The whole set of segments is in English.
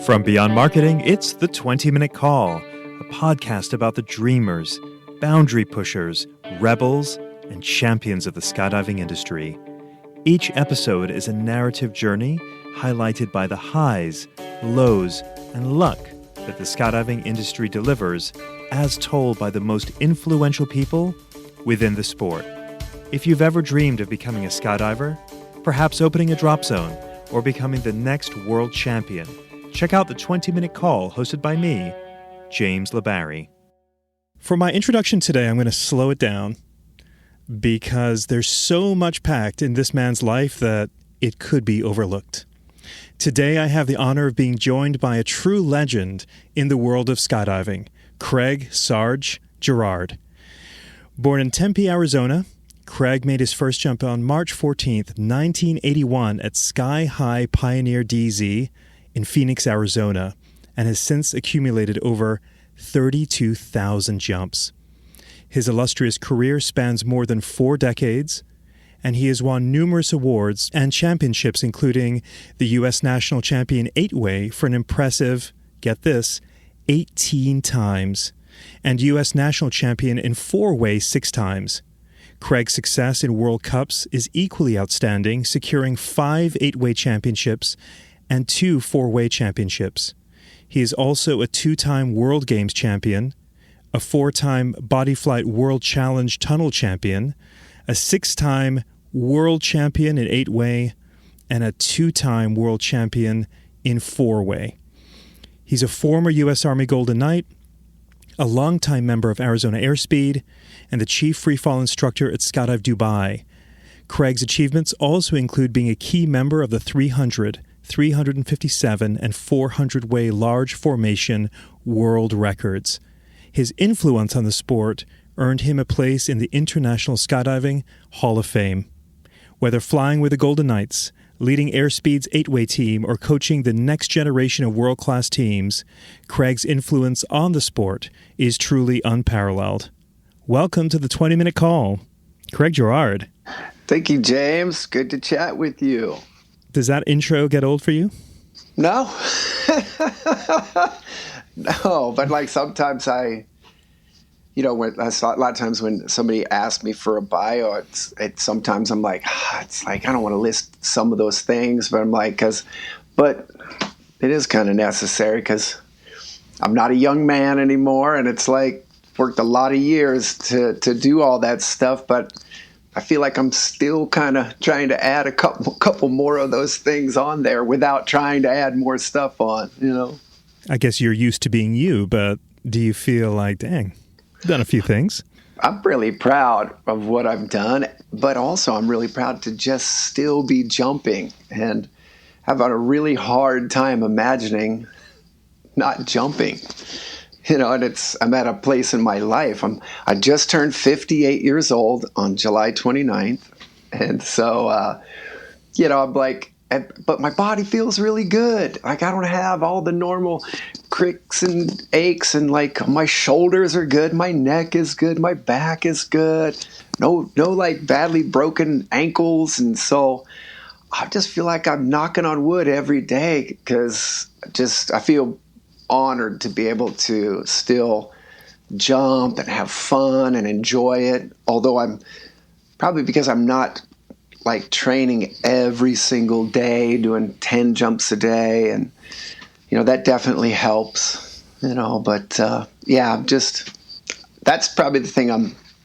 From Beyond Marketing, it's the 20-Minute Call, a podcast about the dreamers, boundary pushers, rebels, and champions of the skydiving industry. Each episode is a narrative journey highlighted by the highs, lows, and luck that the skydiving industry delivers, as told by the most influential people within the sport. If you've ever dreamed of becoming a skydiver, perhaps opening a drop zone, or becoming the next world champion, check out the 20-Minute Call hosted by me, James LeBarry. For my introduction today, I'm going to slow it down because there's so much packed in this man's life that it could be overlooked. Today, I have the honor of being joined by a true legend in the world of skydiving, Craig Sarge Girard. Born in Tempe, Arizona, Craig made his first jump on March 14th, 1981 at Sky High Pioneer DZ in Phoenix, Arizona, and has since accumulated over 32,000 jumps. His illustrious career spans more than 4 decades, and he has won numerous awards and championships, including the U.S. National Champion 8-Way for an impressive, get this, 18 times, and U.S. National Champion in 4-Way 6 times. Craig's success in World Cups is equally outstanding, securing 5 8-Way championships and 2 4-Way championships. He is also a 2-time World Games champion, a 4-time Bodyflight World Challenge Tunnel champion, a 6-time World Champion in 8-Way, and a 2-time World Champion in 4-Way. He's a former U.S. Army Golden Knight, a longtime member of Arizona Airspeed, and the chief freefall instructor at Skydive Dubai. Craig's achievements also include being a key member of the 300, 357, and 400-way large formation world records. His influence on the sport earned him a place in the International Skydiving Hall of Fame. Whether flying with the Golden Knights, leading Airspeed's 8-Way team, or coaching the next generation of world-class teams, Craig's influence on the sport is truly unparalleled. Welcome to the 20-Minute Call, Craig Girard. Thank you, James. Good to chat with you. Does that intro get old for you? No. No, but like sometimes a lot of times when somebody asks me for a bio, it's sometimes I'm like, it's like, I don't want to list some of those things, but I'm like, but it is kind of necessary because I'm not a young man anymore, and it's like worked a lot of years to do all that stuff, but I feel like I'm still kind of trying to add a couple more of those things on there without trying to add more stuff on, I guess you're used to being you, but do you feel like, dang, I've done a few things? I'm really proud of what I've done, but also I'm really proud to just still be jumping and have a really hard time imagining not jumping. And I'm at a place in my life. I just turned 58 years old on July 29th. And so, I'm like, but my body feels really good. Like I don't have all the normal cricks and aches, and like my shoulders are good. My neck is good. My back is good. No like badly broken ankles. And so I just feel like I'm knocking on wood every day because I feel honored to be able to still jump and have fun and enjoy it. Although I'm probably because I'm not like training every single day, doing 10 jumps a day. And, that definitely helps, but that's probably the thing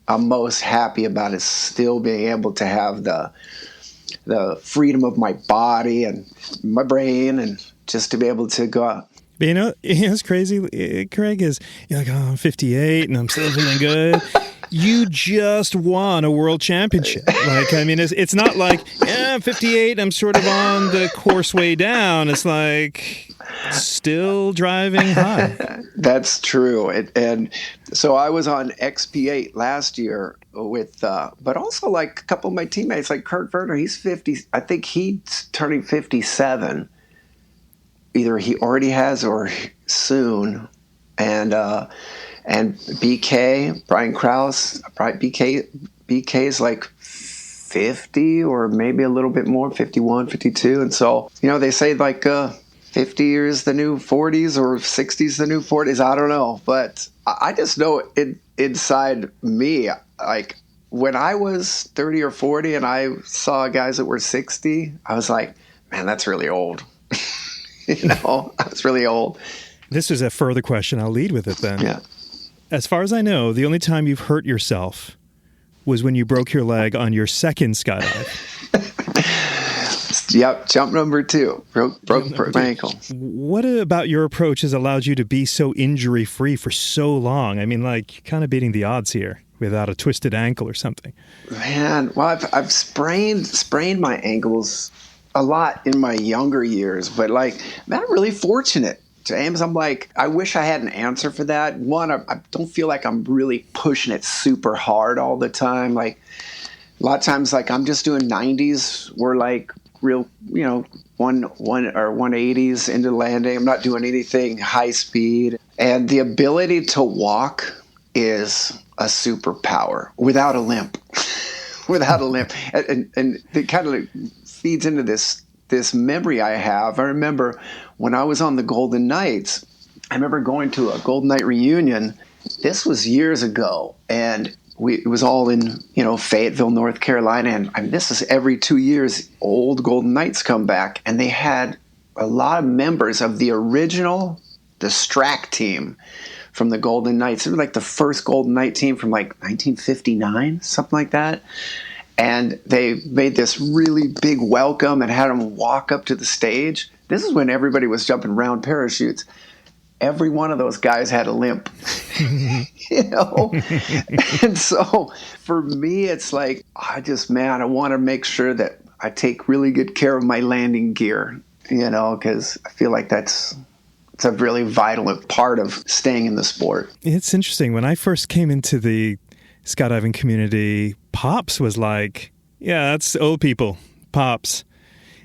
I'm most happy about is still being able to have the freedom of my body and my brain and just to be able to go out. But it's crazy, Craig, is you're like, I'm 58 and I'm still feeling good. You just won a world championship. It's not like, I'm 58, I'm sort of on the course way down. It's like still driving high. That's true. And so I was on XP8 last year with, but also like a couple of my teammates, like Kurt Werner, he's 50. I think he's turning 57. Either he already has or soon. And BK, Brian Krause, BK is like 50 or maybe a little bit more, 51, 52. And so, they say like 50 is the new 40s or 60 is the new 40s. I don't know. But I just know inside me, like when I was 30 or 40 and I saw guys that were 60, I was like, man, that's really old. I was really old. This is a further question. I'll lead with it then. Yeah. As far as I know, the only time you've hurt yourself was when you broke your leg on your second skydive. Yep, jump number 2. Broke my ankle. What about your approach has allowed you to be so injury-free for so long? I mean, like, kind of beating the odds here without a twisted ankle or something. Man, well, I've sprained my ankles a lot in my younger years, but like, man, I'm really fortunate. James, I'm like, I wish I had an answer for that. One, I don't feel like I'm really pushing it super hard all the time. Like a lot of times, like I'm just doing 90s. We're like real, 180s into landing. I'm not doing anything high speed. And the ability to walk is a superpower without a limp. Without a limp. And it kind of feeds into this memory I have. I remember when I was on the Golden Knights, I remember going to a Golden Knight reunion. This was years ago, and it was all in, Fayetteville, North Carolina. And this is every 2 years, old Golden Knights come back, and they had a lot of members of the original, the Strack team from the Golden Knights. It was like the first Golden Knight team from like 1959, something like that. And they made this really big welcome and had them walk up to the stage. This is when everybody was jumping round parachutes. Every one of those guys had a limp, And so for me, it's like, I want to make sure that I take really good care of my landing gear, because I feel like it's a really vital part of staying in the sport. It's interesting. When I first came into the skydiving community, Pops was like, yeah, that's old people, Pops.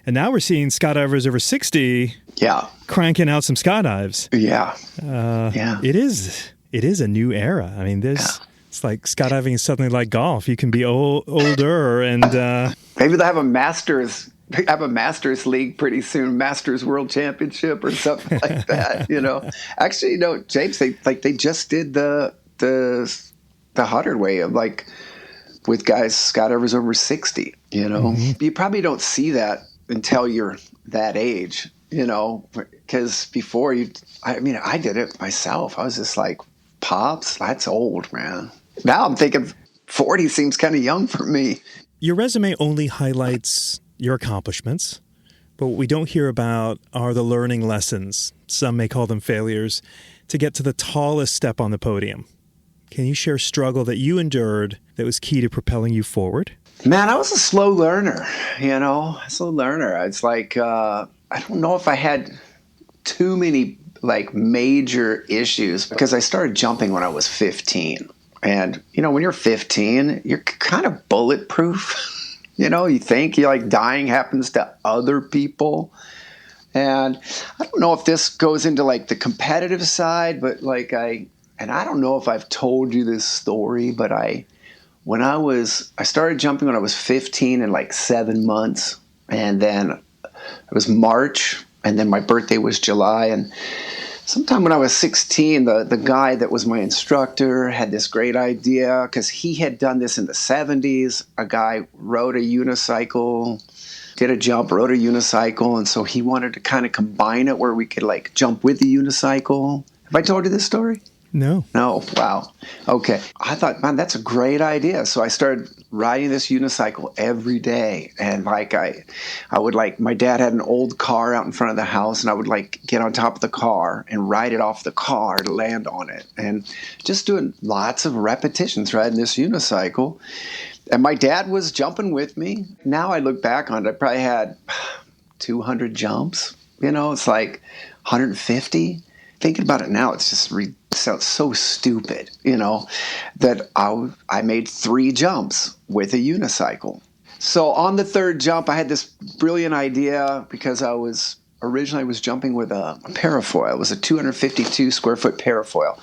And now we're seeing skydivers over 60 cranking out some skydives. Yeah. It is a new era. I mean, it's like skydiving is suddenly like golf. You can be older and... Maybe they'll have a Masters league pretty soon, Masters World Championship or something like that, Actually, James, they just did the 100 way of like with guys skydivers over 60, You probably don't see that until you're that age, because before I did it myself. I was just like, Pops, that's old, man. Now I'm thinking 40 seems kind of young for me. Your resume only highlights your accomplishments, but what we don't hear about are the learning lessons, some may call them failures, to get to the tallest step on the podium. Can you share a struggle that you endured that was key to propelling you forward? Man, I was a slow learner, It's like, I don't know if I had too many like major issues because I started jumping when I was 15. And, when you're 15, you're kind of bulletproof. You think dying happens to other people. And I don't know if this goes into like the competitive side, but I don't know if I've told you this story, but I started jumping when I was 15 and like 7 months. And then it was March, and then my birthday was July. And sometime when I was 16, the guy that was my instructor had this great idea because he had done this in the 70s. A guy rode a unicycle, did a jump, rode a unicycle. And so he wanted to kind of combine it where we could like jump with the unicycle. Have I told you this story? No. Wow. Okay. I thought, man, that's a great idea. So I started riding this unicycle every day. And I would my dad had an old car out in front of the house, and I would get on top of the car and ride it off the car to land on it. And just doing lots of repetitions riding this unicycle. And my dad was jumping with me. Now I look back on it, I probably had 200 jumps. It's like 150. Thinking about it now, it's just sounds so stupid, that I made 3 jumps with a unicycle. So on the third jump, I had this brilliant idea because I was originally I was jumping with a parafoil. It was a 252 square foot parafoil.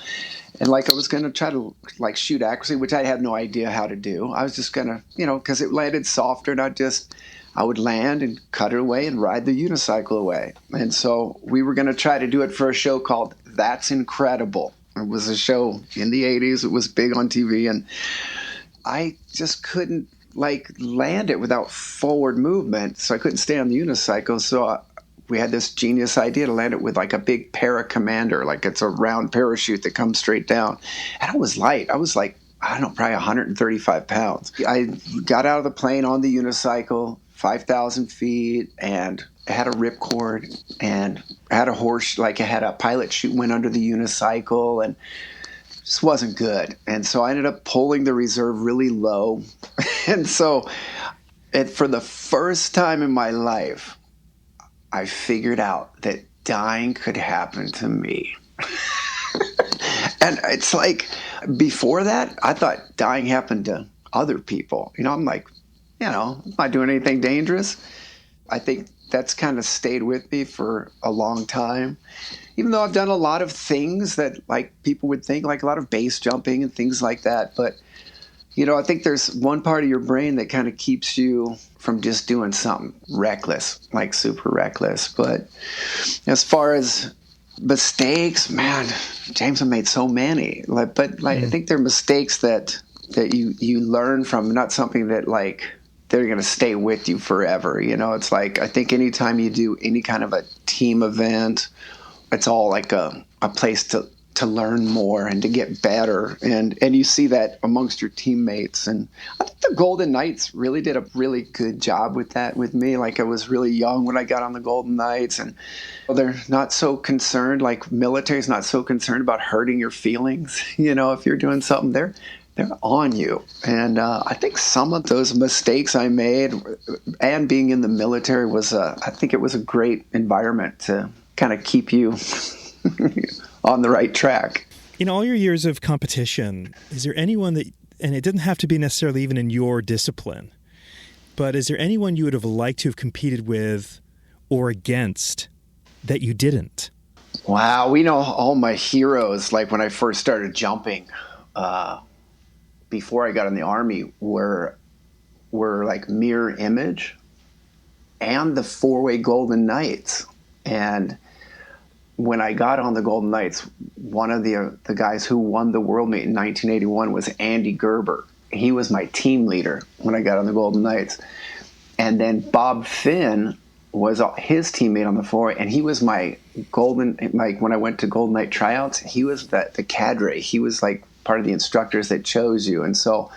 And like I was going to try to like shoot accuracy, which I had no idea how to do. I was just going to, because it landed softer, and I would land and cut it away and ride the unicycle away. And so we were going to try to do it for a show called That's Incredible. It was a show in the 80s. It was big on TV, and I just couldn't like land it without forward movement. So I couldn't stay on the unicycle. So we had this genius idea to land it with like a big para-commander, like it's a round parachute that comes straight down. And I was light. I was like, I don't know, probably 135 pounds. I got out of the plane on the unicycle, 5,000 feet, and I had a ripcord and I had a horse, like I had a pilot chute went under the unicycle, and it just wasn't good. And so I ended up pulling the reserve really low. And so for the first time in my life, I figured out that dying could happen to me. And it's like, before that, I thought dying happened to other people. I'm like, I'm not doing anything dangerous. I think that's kind of stayed with me for a long time. Even though I've done a lot of things that like people would think, like a lot of base jumping and things like that. But, I think there's one part of your brain that kind of keeps you from just doing something reckless, like super reckless. But as far as mistakes, man, James, I made so many. I think they're mistakes that you learn from, not something that like they're going to stay with you forever. It's like, I think anytime you do any kind of a team event, it's all like a place to learn more and to get better. And you see that amongst your teammates. And I think the Golden Knights really did a really good job with that with me. Like I was really young when I got on the Golden Knights, and they're not so concerned, like military's not so concerned about hurting your feelings. If you're doing something, they're on you. And I think some of those mistakes I made and being in the military I think it was a great environment to kind of keep you on the right track. In all your years of competition, is there anyone that, and it didn't have to be necessarily even in your discipline, but is there anyone you would have liked to have competed with or against that you didn't? Wow, all my heroes, like when I first started jumping, before I got in the Army, were like Mirror Image and the four-way Golden Knights. And when I got on the Golden Knights, one of the guys who won the world meet in 1981 was Andy Gerber. He was my team leader when I got on the Golden Knights. And then Bob Finn was his teammate on the floor, and he was my when I went to Golden Knight tryouts, he was the cadre. He was like part of the instructors that chose you. And so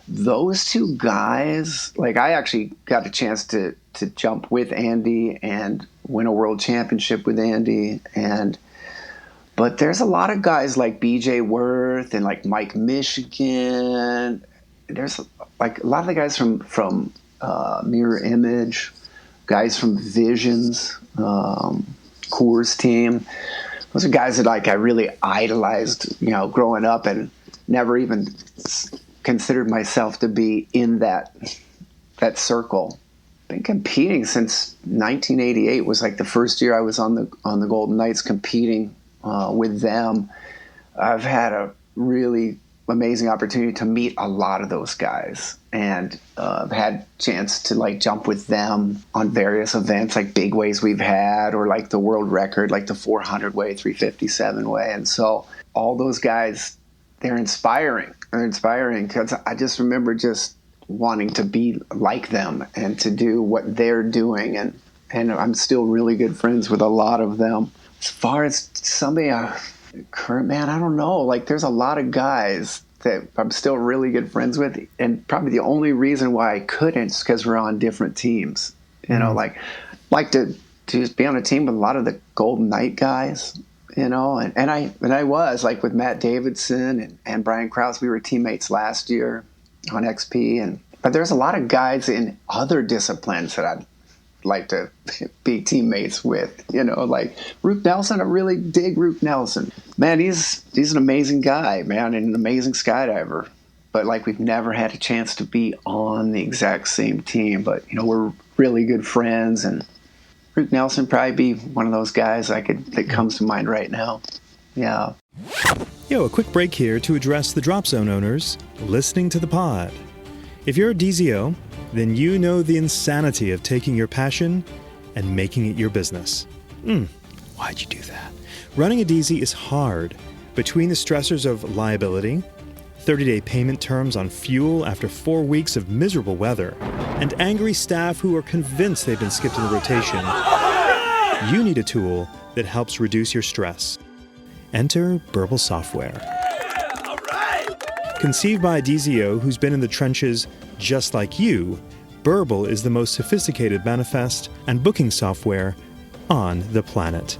those two guys, like I actually got a chance to jump with Andy and win a world championship with Andy. But there's a lot of guys like BJ Worth and like Mike Michigan. There's like a lot of the guys from Mirror Image, guys from Visions, Coors team. Those are guys that like I really idolized, growing up, and never even considered myself to be in that circle. Been competing since 1988 was like the first year I was on the Golden Knights competing with them. I've had a really amazing opportunity to meet a lot of those guys, and I've had chance to like jump with them on various events, like big ways we've had, or like the world record, like the 400 way, 357 way. And so all those guys, they're inspiring. They're inspiring because I just remember just wanting to be like them and to do what they're doing. And I'm still really good friends with a lot of them. As far as somebody, current, man, I don't know. Like there's a lot of guys that I'm still really good friends with. And probably the only reason why I couldn't is because we're on different teams. Like to just be on a team with a lot of the Golden Knight guys. And I was like with Matt Davidson and Brian Krause. We were teammates last year on XP, but there's a lot of guys in other disciplines that I'd like to be teammates with. Like Roop Nelson. I really dig Roop Nelson. Man, he's an amazing guy, man, and an amazing skydiver. But like we've never had a chance to be on the exact same team. But we're really good friends, and Rick Nelson probably be one of those guys that comes to mind right now. Yeah. A quick break here to address the Drop Zone owners listening to the pod. If you're a DZO, then you know the insanity of taking your passion and making it your business. Why'd you do that? Running a DZ is hard. Between the stressors of liability, 30-day payment terms on fuel after 4 weeks of miserable weather, and angry staff who are convinced they've been skipped in the rotation, you need a tool that helps reduce your stress. Enter Burble Software. Conceived by a DZO who's been in the trenches just like you, Burble is the most sophisticated manifest and booking software on the planet.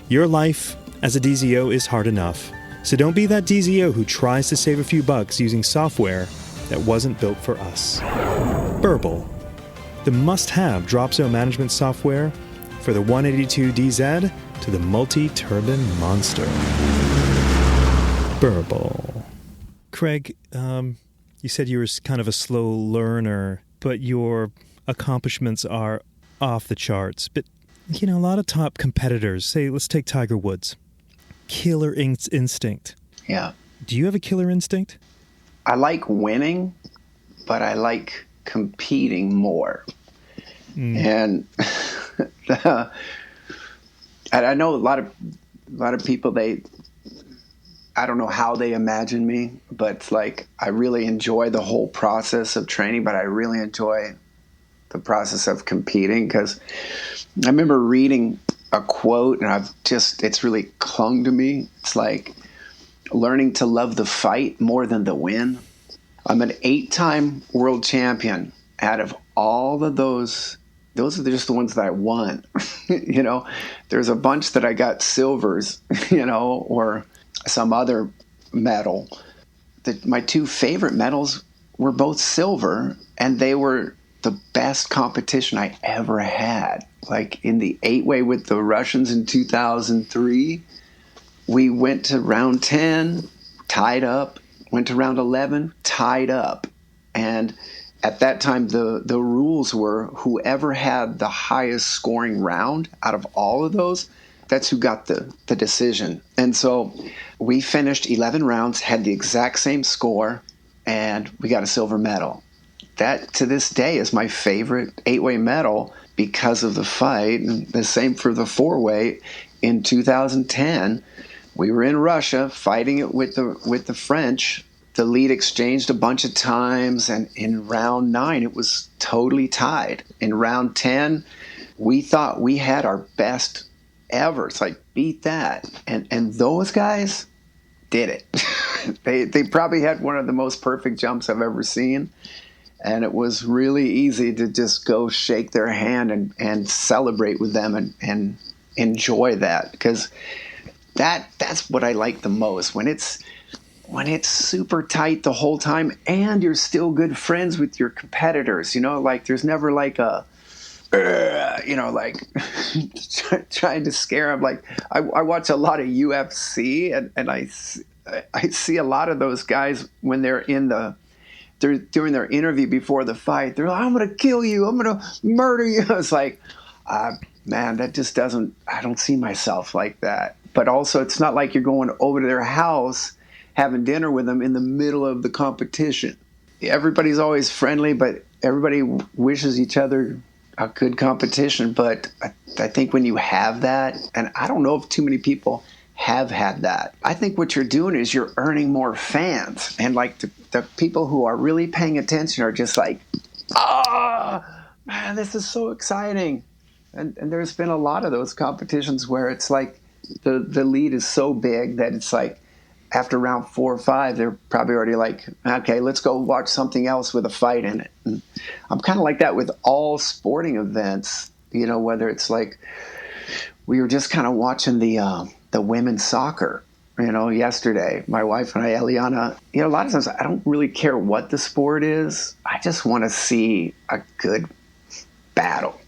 Your life as a DZO is hard enough, so don't be that DZO who tries to save a few bucks using software that wasn't built for us. Burble, the must-have drop zone management software for the 182DZ to the multi-turbine monster. Burble. Craig, you said you were kind of a slow learner, but your accomplishments are off the charts. But, a lot of top competitors, say, let's take Tiger Woods. Killer instinct. Yeah. Do you have a killer instinct? I like winning, but I like competing more. And I know a lot of people, I don't know how they imagine me, but it's like I really enjoy the whole process of training, but I really enjoy the process of competing, because I remember reading a quote and it's really clung to me. It's like learning to love the fight more than the win. I'm an 8-time world champion. Out of all of those are just the ones that I won. There's a bunch that I got silvers, or some other medal. My 2 favorite medals were both silver, and they were the best competition I ever had. Like in the 8-way with the Russians in 2003, we went to round 10, tied up, went to round 11, tied up. And at that time, the rules were whoever had the highest scoring round out of all of those, that's who got the decision. And so we finished 11 rounds, had the exact same score, and we got a silver medal. That, to this day, is my favorite 8-way medal because of the fight. And the same for the 4-way. In 2010, we were in Russia fighting it with the French. The lead exchanged a bunch of times, and in round 9, it was totally tied. In round 10, we thought we had our best ever. It's like, beat that. And those guys did it. They probably had one of the most perfect jumps I've ever seen. And it was really easy to just go shake their hand and celebrate with them and enjoy that, because that's what I like the most. When it's super tight the whole time and you're still good friends with your competitors, like there's never like a, like trying to scare them. Like I watch a lot of UFC and I see a lot of those guys when they're during their interview before the fight, they're like, I'm going to kill you. I'm going to murder you. It's like, man, that just I don't see myself like that. But also, it's not like you're going over to their house, having dinner with them in the middle of the competition. Everybody's always friendly, but everybody wishes each other a good competition. But I think when you have that, and I don't know if too many people have had that, I think what you're doing is you're earning more fans. And like the people who are really paying attention are just like, man, this is so exciting. And there's been a lot of those competitions where it's like the lead is so big that it's like after round 4 or 5, they're probably already like, okay, let's go watch something else with a fight in it. And I'm kind of like that with all sporting events, whether it's like we were just kind of watching the women's soccer, yesterday. My wife and I, Eliana, a lot of times I don't really care what the sport is. I just want to see a good battle.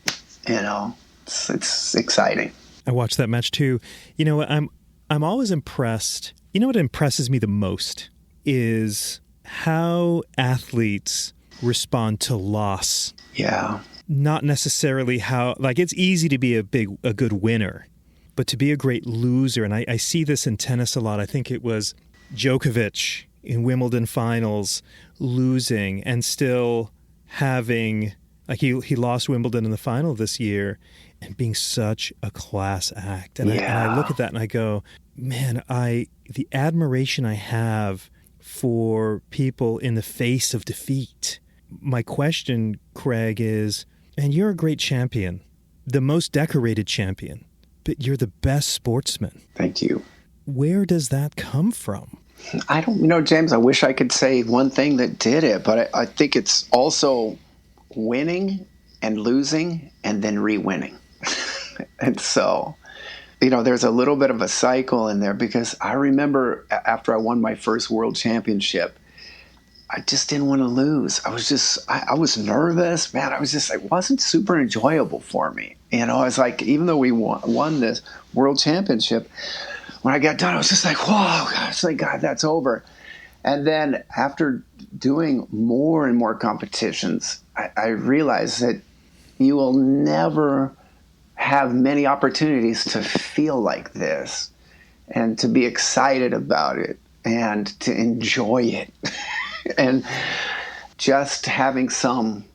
It's exciting. I watched that match too. I'm always impressed. What impresses me the most is how athletes respond to loss. Yeah. not necessarily how, like, it's easy to be a good winner, but to be a great loser. And I see this in tennis a lot. I think it was Djokovic in Wimbledon finals losing and still having, like, he lost Wimbledon in the final this year and being such a class act. And, I look at that and I go, man, the admiration I have for people in the face of defeat. My question, Craig, is, and you're a great champion, the most decorated champion, but you're the best sportsman. Thank you. Where does that come from? I don't, James, I wish I could say one thing that did it, but I think it's also winning and losing and then re-winning. And so, there's a little bit of a cycle in there, because I remember after I won my first world championship, I just didn't want to lose. I was nervous, man. It wasn't super enjoyable for me. I was like, even though we won this world championship, when I got done, I was just like, whoa, gosh, thank God that's over. And then after doing more and more competitions, I realized that you will never have many opportunities to feel like this and to be excited about it and to enjoy it. And just having some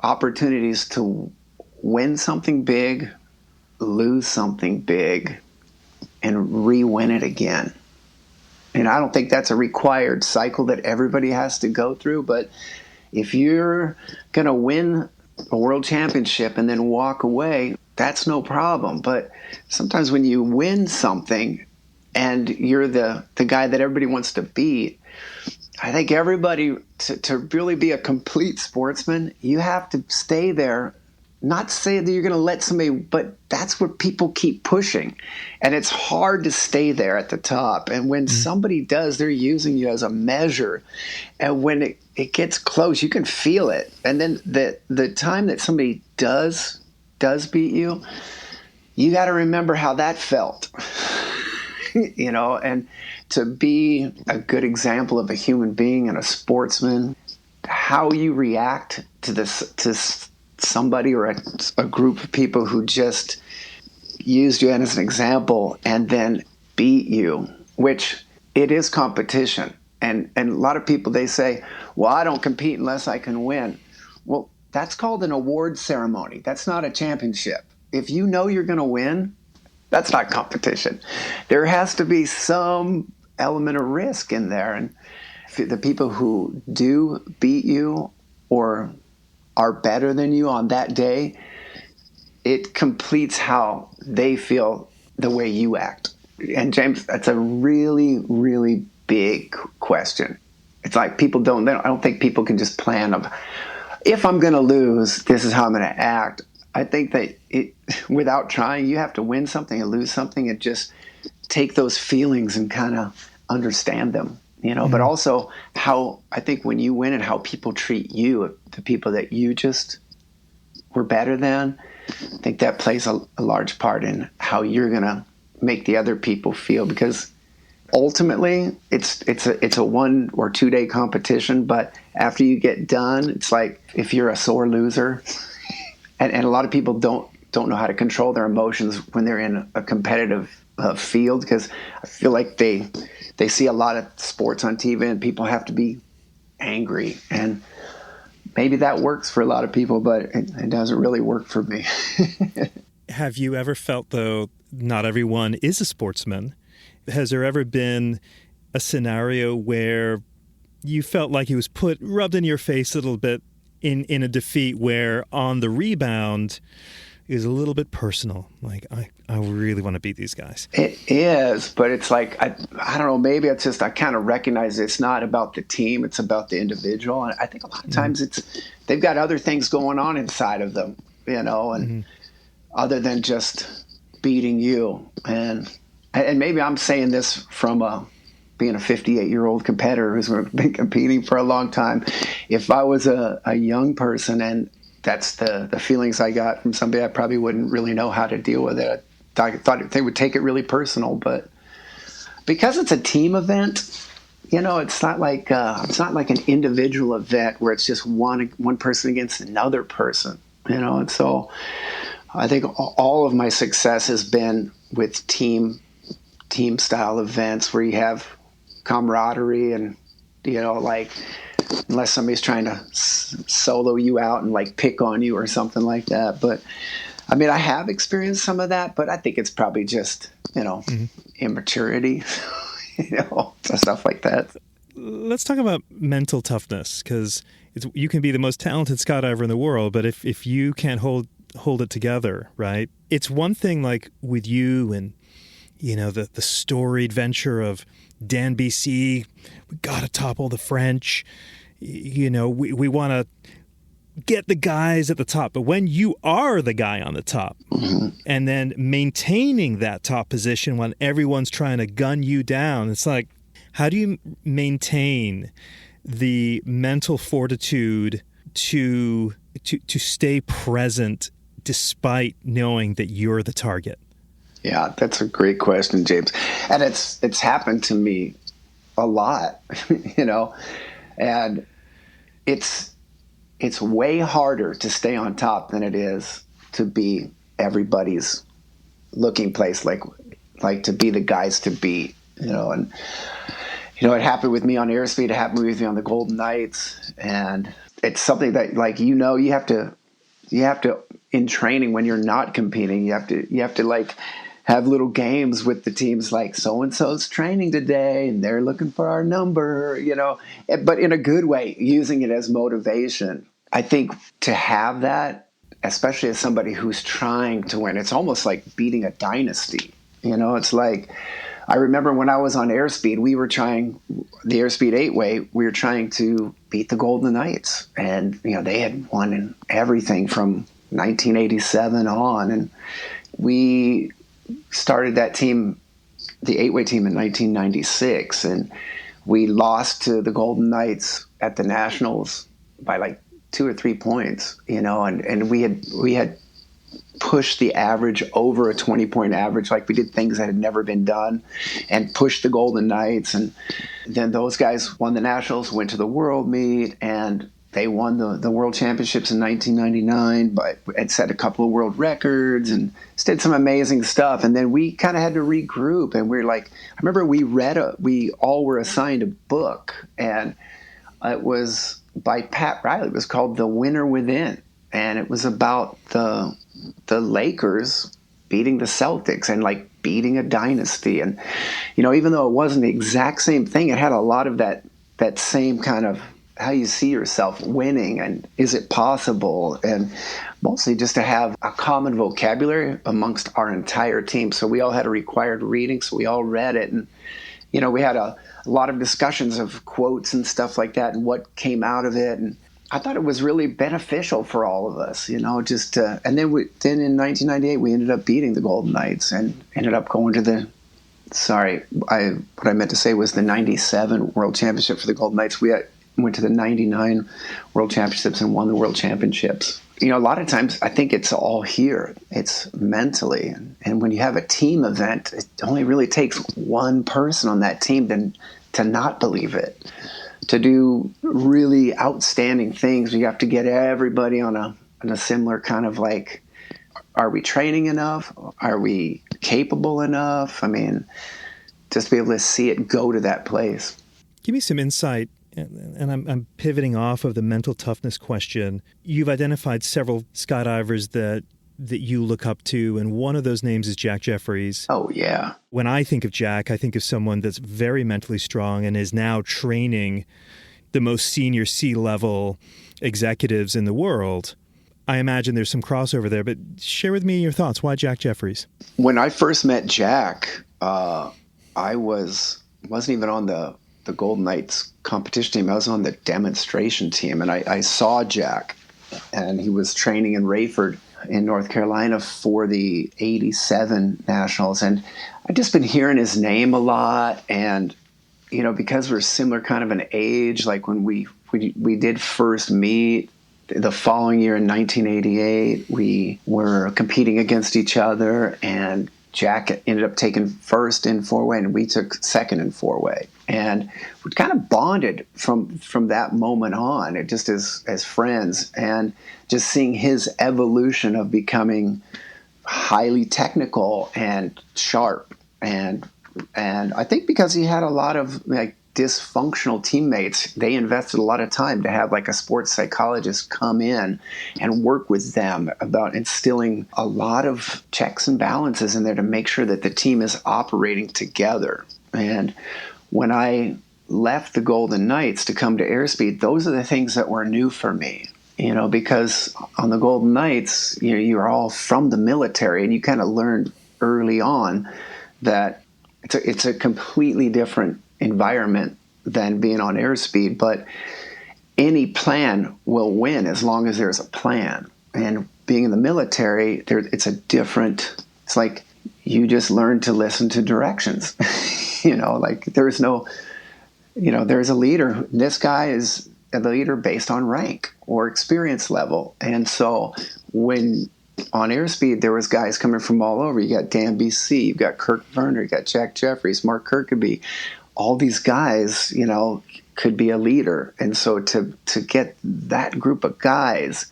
opportunities to win something big, lose something big, and re-win it again. And I don't think that's a required cycle that everybody has to go through, but if you're going to win a world championship and then walk away, that's no problem. But sometimes when you win something and you're the guy that everybody wants to beat, I think everybody, to really be a complete sportsman, you have to stay there. Not to say that you're going to let somebody, but that's what people keep pushing. And it's hard to stay there at the top. And when somebody does, they're using you as a measure. And when it gets close, you can feel it. And then the time that somebody does beat you, you got to remember how that felt. And to be a good example of a human being and a sportsman, how you react to somebody or a group of people who just used you as an example and then beat you, which it is competition. And a lot of people, they say, well, I don't compete unless I can win. Well, that's called an award ceremony. That's not a championship. If you know you're going to win, that's not competition. There has to be some element of risk in there. And the people who do beat you or are better than you on that day, it completes how they feel the way you act. And James, that's a really, really big question. It's like I don't think people can just plan of, if I'm going to lose, this is how I'm going to act. I think that without trying, you have to win something and lose something and just take those feelings and kind of understand them, but also how I think when you win and how people treat you, the people that you just were better than, I think that plays a large part in how you're going to make the other people feel, because ultimately it's a 1 or 2 day competition. But after you get done, it's like if you're a sore loser, and a lot of people don't know how to control their emotions when they're in a competitive field, because I feel like they see a lot of sports on TV and people have to be angry, and maybe that works for a lot of people, but it doesn't really work for me. Have you ever felt, though, not everyone is a sportsman? Has there ever been a scenario where you felt like it was rubbed in your face a little bit in a defeat, where on the rebound it was a little bit personal? Like, I really want to beat these guys. It is, but it's like, I don't know, maybe it's just I kind of recognize it's not about the team, it's about the individual. And I think a lot of times they've got other things going on inside of them, and other than just beating you. And maybe I'm saying this from being a 58-year-old competitor who's been competing for a long time. If I was a young person and that's the feelings I got from somebody, I probably wouldn't really know how to deal with it. I thought they would take it really personal, but because it's a team event, it's not like an individual event where it's just one person against another person. And so I think all of my success has been with team style events where you have camaraderie and, like, unless somebody's trying to solo you out and like pick on you or something like that. But I mean, I have experienced some of that, but I think it's probably just, immaturity, stuff like that. Let's talk about mental toughness, because you can be the most talented skydiver in the world, but if you can't hold it together, right? It's one thing like with you and, the storied venture of Dan BC, we got to topple the French. We want to get the guys at the top. But when you are the guy on the top, and then maintaining that top position when everyone's trying to gun you down, it's like, how do you maintain the mental fortitude to stay present despite knowing that you're the target? Yeah, that's a great question, James. And it's happened to me a lot, and it's way harder to stay on top than it is to be everybody's looking place, like to be the guys to beat, and it happened with me on Airspeed, it happened with me on the Golden Knights, and it's something that, like, you have to in training when you're not competing, you have to like have little games with the teams, like, so-and-so's training today and they're looking for our number, but in a good way, using it as motivation. I think to have that, especially as somebody who's trying to win, it's almost like beating a dynasty. It's like, I remember when I was on Airspeed, we were trying the Airspeed 8-way. We were trying to beat the Golden Knights, and they had won in everything from 1987 on, and we started that team, the 8-way team, in 1996, and we lost to the Golden Knights at the Nationals by like 2 or 3 points, and we had pushed the average over a 20-point average. Like, we did things that had never been done and pushed the Golden Knights. And then those guys won the Nationals, went to the World Meet, and they won the World Championships in 1999, but had set a couple of world records and did some amazing stuff. And then we kind of had to regroup, and we're like, I remember we all were assigned a book, and it was by Pat Riley. It was called The Winner Within, and it was about the Lakers beating the Celtics and like beating a dynasty. And even though it wasn't the exact same thing, it had a lot of that same kind of how you see yourself winning and is it possible, and mostly just to have a common vocabulary amongst our entire team. So we all had a required reading, so we all read it, and we had a lot of discussions of quotes and stuff like that and what came out of it. And I thought it was really beneficial for all of us, and then in 1998 we ended up beating the Golden Knights and ended up going to what I meant to say was the 97 World Championship for the Golden Knights. We went to the 99 World Championships and won the World Championships. A lot of times I think it's all here. It's mentally. And when you have a team event, it only really takes one person on that team to not believe it. To do really outstanding things, you have to get everybody on a similar kind of like, are we training enough? Are we capable enough? I mean, just to be able to see it go to that place. Give me some insight, and I'm pivoting off of the mental toughness question. You've identified several skydivers that you look up to, and one of those names is Jack Jeffries. Oh, yeah. When I think of Jack, I think of someone that's very mentally strong and is now training the most senior C-level executives in the world. I imagine there's some crossover there, but share with me your thoughts. Why Jack Jeffries? When I first met Jack, I wasn't even on the Golden Knights competition team. I was on the demonstration team, and I saw Jack, and he was training in Rayford in North Carolina for the 87 Nationals. And I'd just been hearing his name a lot. And, because we're similar kind of an age, like when we did first meet the following year in 1988, we were competing against each other. And Jack ended up taking first in four-way, and we took second in four-way. And we kind of bonded from that moment on, it just as friends, and just seeing his evolution of becoming highly technical and sharp. And I think because he had a lot of like dysfunctional teammates, they invested a lot of time to have like a sports psychologist come in and work with them about instilling a lot of checks and balances in there to make sure that the team is operating together. And when I left the Golden Knights to come to Airspeed, those are the things that were new for me. Because on the Golden Knights, you're all from the military, and you kind of learned early on that it's a completely different environment than being on Airspeed, but any plan will win as long as there's a plan. And being in the military, it's like you just learn to listen to directions. Like there's a leader. This guy is a leader based on rank or experience level. And so when on Airspeed, there was guys coming from all over. You got Dan BC, you've got Kirk Werner, you got Jack Jeffries, Mark Kirkby. All these guys, could be a leader. And so to get that group of guys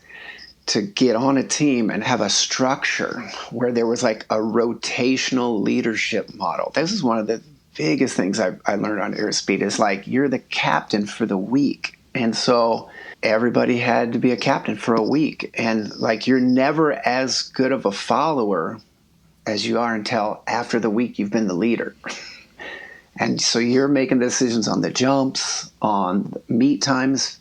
to get on a team and have a structure where there was like a rotational leadership model. This is one of the biggest things I learned on Airspeed is like you're the captain for the week. And so everybody had to be a captain for a week. And like you're never as good of a follower as you are until after the week you've been the leader. And so you're making decisions on the jumps, on meet times,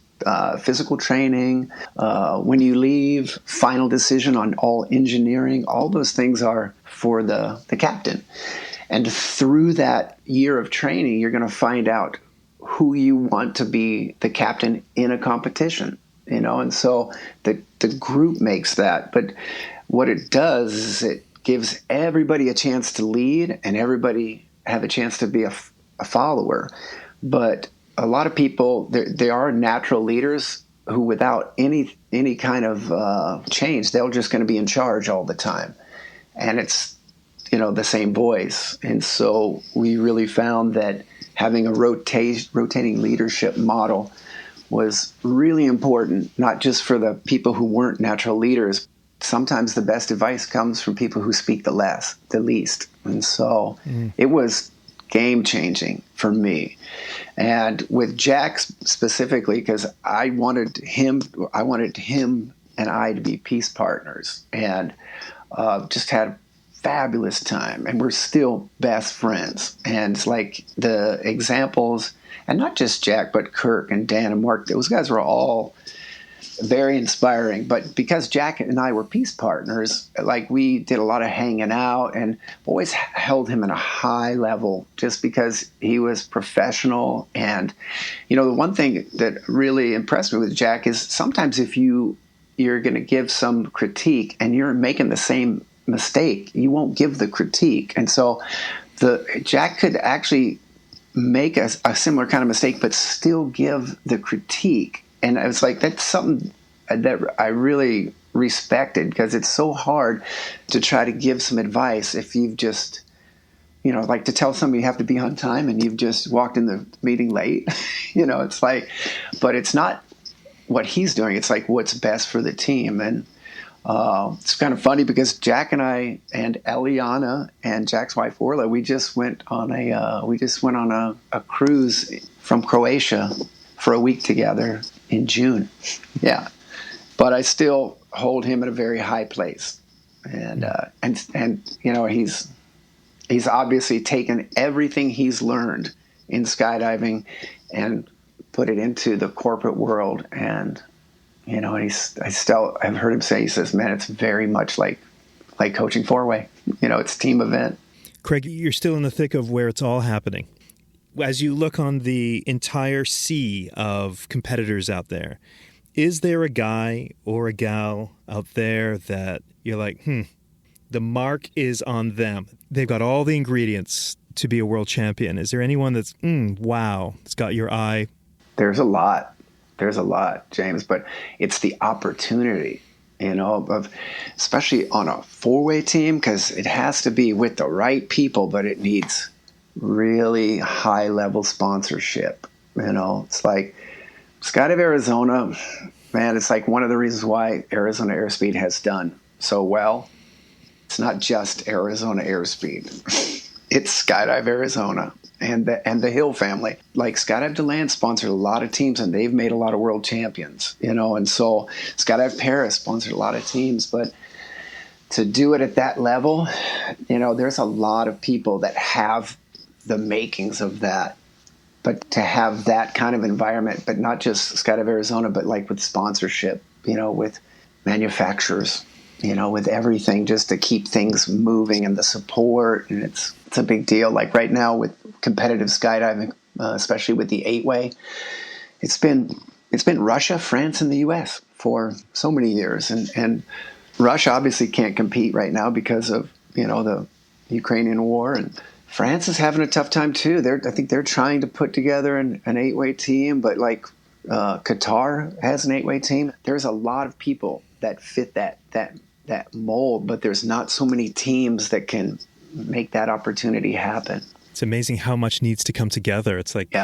physical training, when you leave, final decision on all engineering. All those things are for the captain. And through that year of training, you're going to find out who you want to be the captain in a competition, and so the group makes that. But what it does is it gives everybody a chance to lead and everybody have a chance to be a follower. But a lot of people, they are natural leaders who without any kind of change, they're just going to be in charge all the time. And it's, the same voice. And so we really found that having a rotating leadership model was really important, not just for the people who weren't natural leaders. Sometimes the best advice comes from people who speak the least. And so it was game-changing for me. And with Jack specifically, because I wanted him and I to be peace partners, and just had fabulous time, and we're still best friends. And it's like the examples, and not just Jack, but Kirk and Dan and Mark, those guys were all very inspiring. But because Jack and I were peace partners, like we did a lot of hanging out and always held him in a high level just because he was professional. And, the one thing that really impressed me with Jack is sometimes if you're going to give some critique and you're making the same mistake, you won't give the critique. And so Jack could actually make a similar kind of mistake but still give the critique. And I was like, that's something that I really respected, because it's so hard to try to give some advice if you've just, like to tell somebody you have to be on time and you've just walked in the meeting late. It's like, but it's not what he's doing. It's like what's best for the team. And it's kind of funny because Jack and I and Eliana and Jack's wife Orla, we just went on a cruise from Croatia for a week together in June. Yeah, but I still hold him at a very high place, and he's obviously taken everything he's learned in skydiving and put it into the corporate world. And I've heard him say, he says, man, it's very much like coaching four-way. It's a team event. Craig, you're still in the thick of where it's all happening. As you look on the entire sea of competitors out there, is there a guy or a gal out there that you're like, the mark is on them? They've got all the ingredients to be a world champion. Is there anyone that's, wow, it's got your eye? There's a lot, James, but it's the opportunity. especially on a four-way team, because it has to be with the right people, but it needs really high-level sponsorship. It's like Skydive Arizona, man, it's like one of the reasons why Arizona Airspeed has done so well. It's not just Arizona Airspeed. It's Skydive Arizona and the Hill family. Like Skydive DeLand sponsored a lot of teams, and they've made a lot of world champions, and so Skydive Paris sponsored a lot of teams. But to do it at that level, there's a lot of people that have the makings of that. But to have that kind of environment, but not just Skydive Arizona, but like with sponsorship, with manufacturers, with everything, just to keep things moving and the support. And it's a big deal. Like right now with competitive skydiving, especially with the 8-way, it's been Russia, France, and the US for so many years. And Russia obviously can't compete right now because of, the Ukrainian war, and France is having a tough time too. I think they're trying to put together an 8-way team, but like Qatar has an 8-way team. There's a lot of people that fit that mold, but there's not so many teams that can make that opportunity happen. It's amazing how much needs to come together. It's like,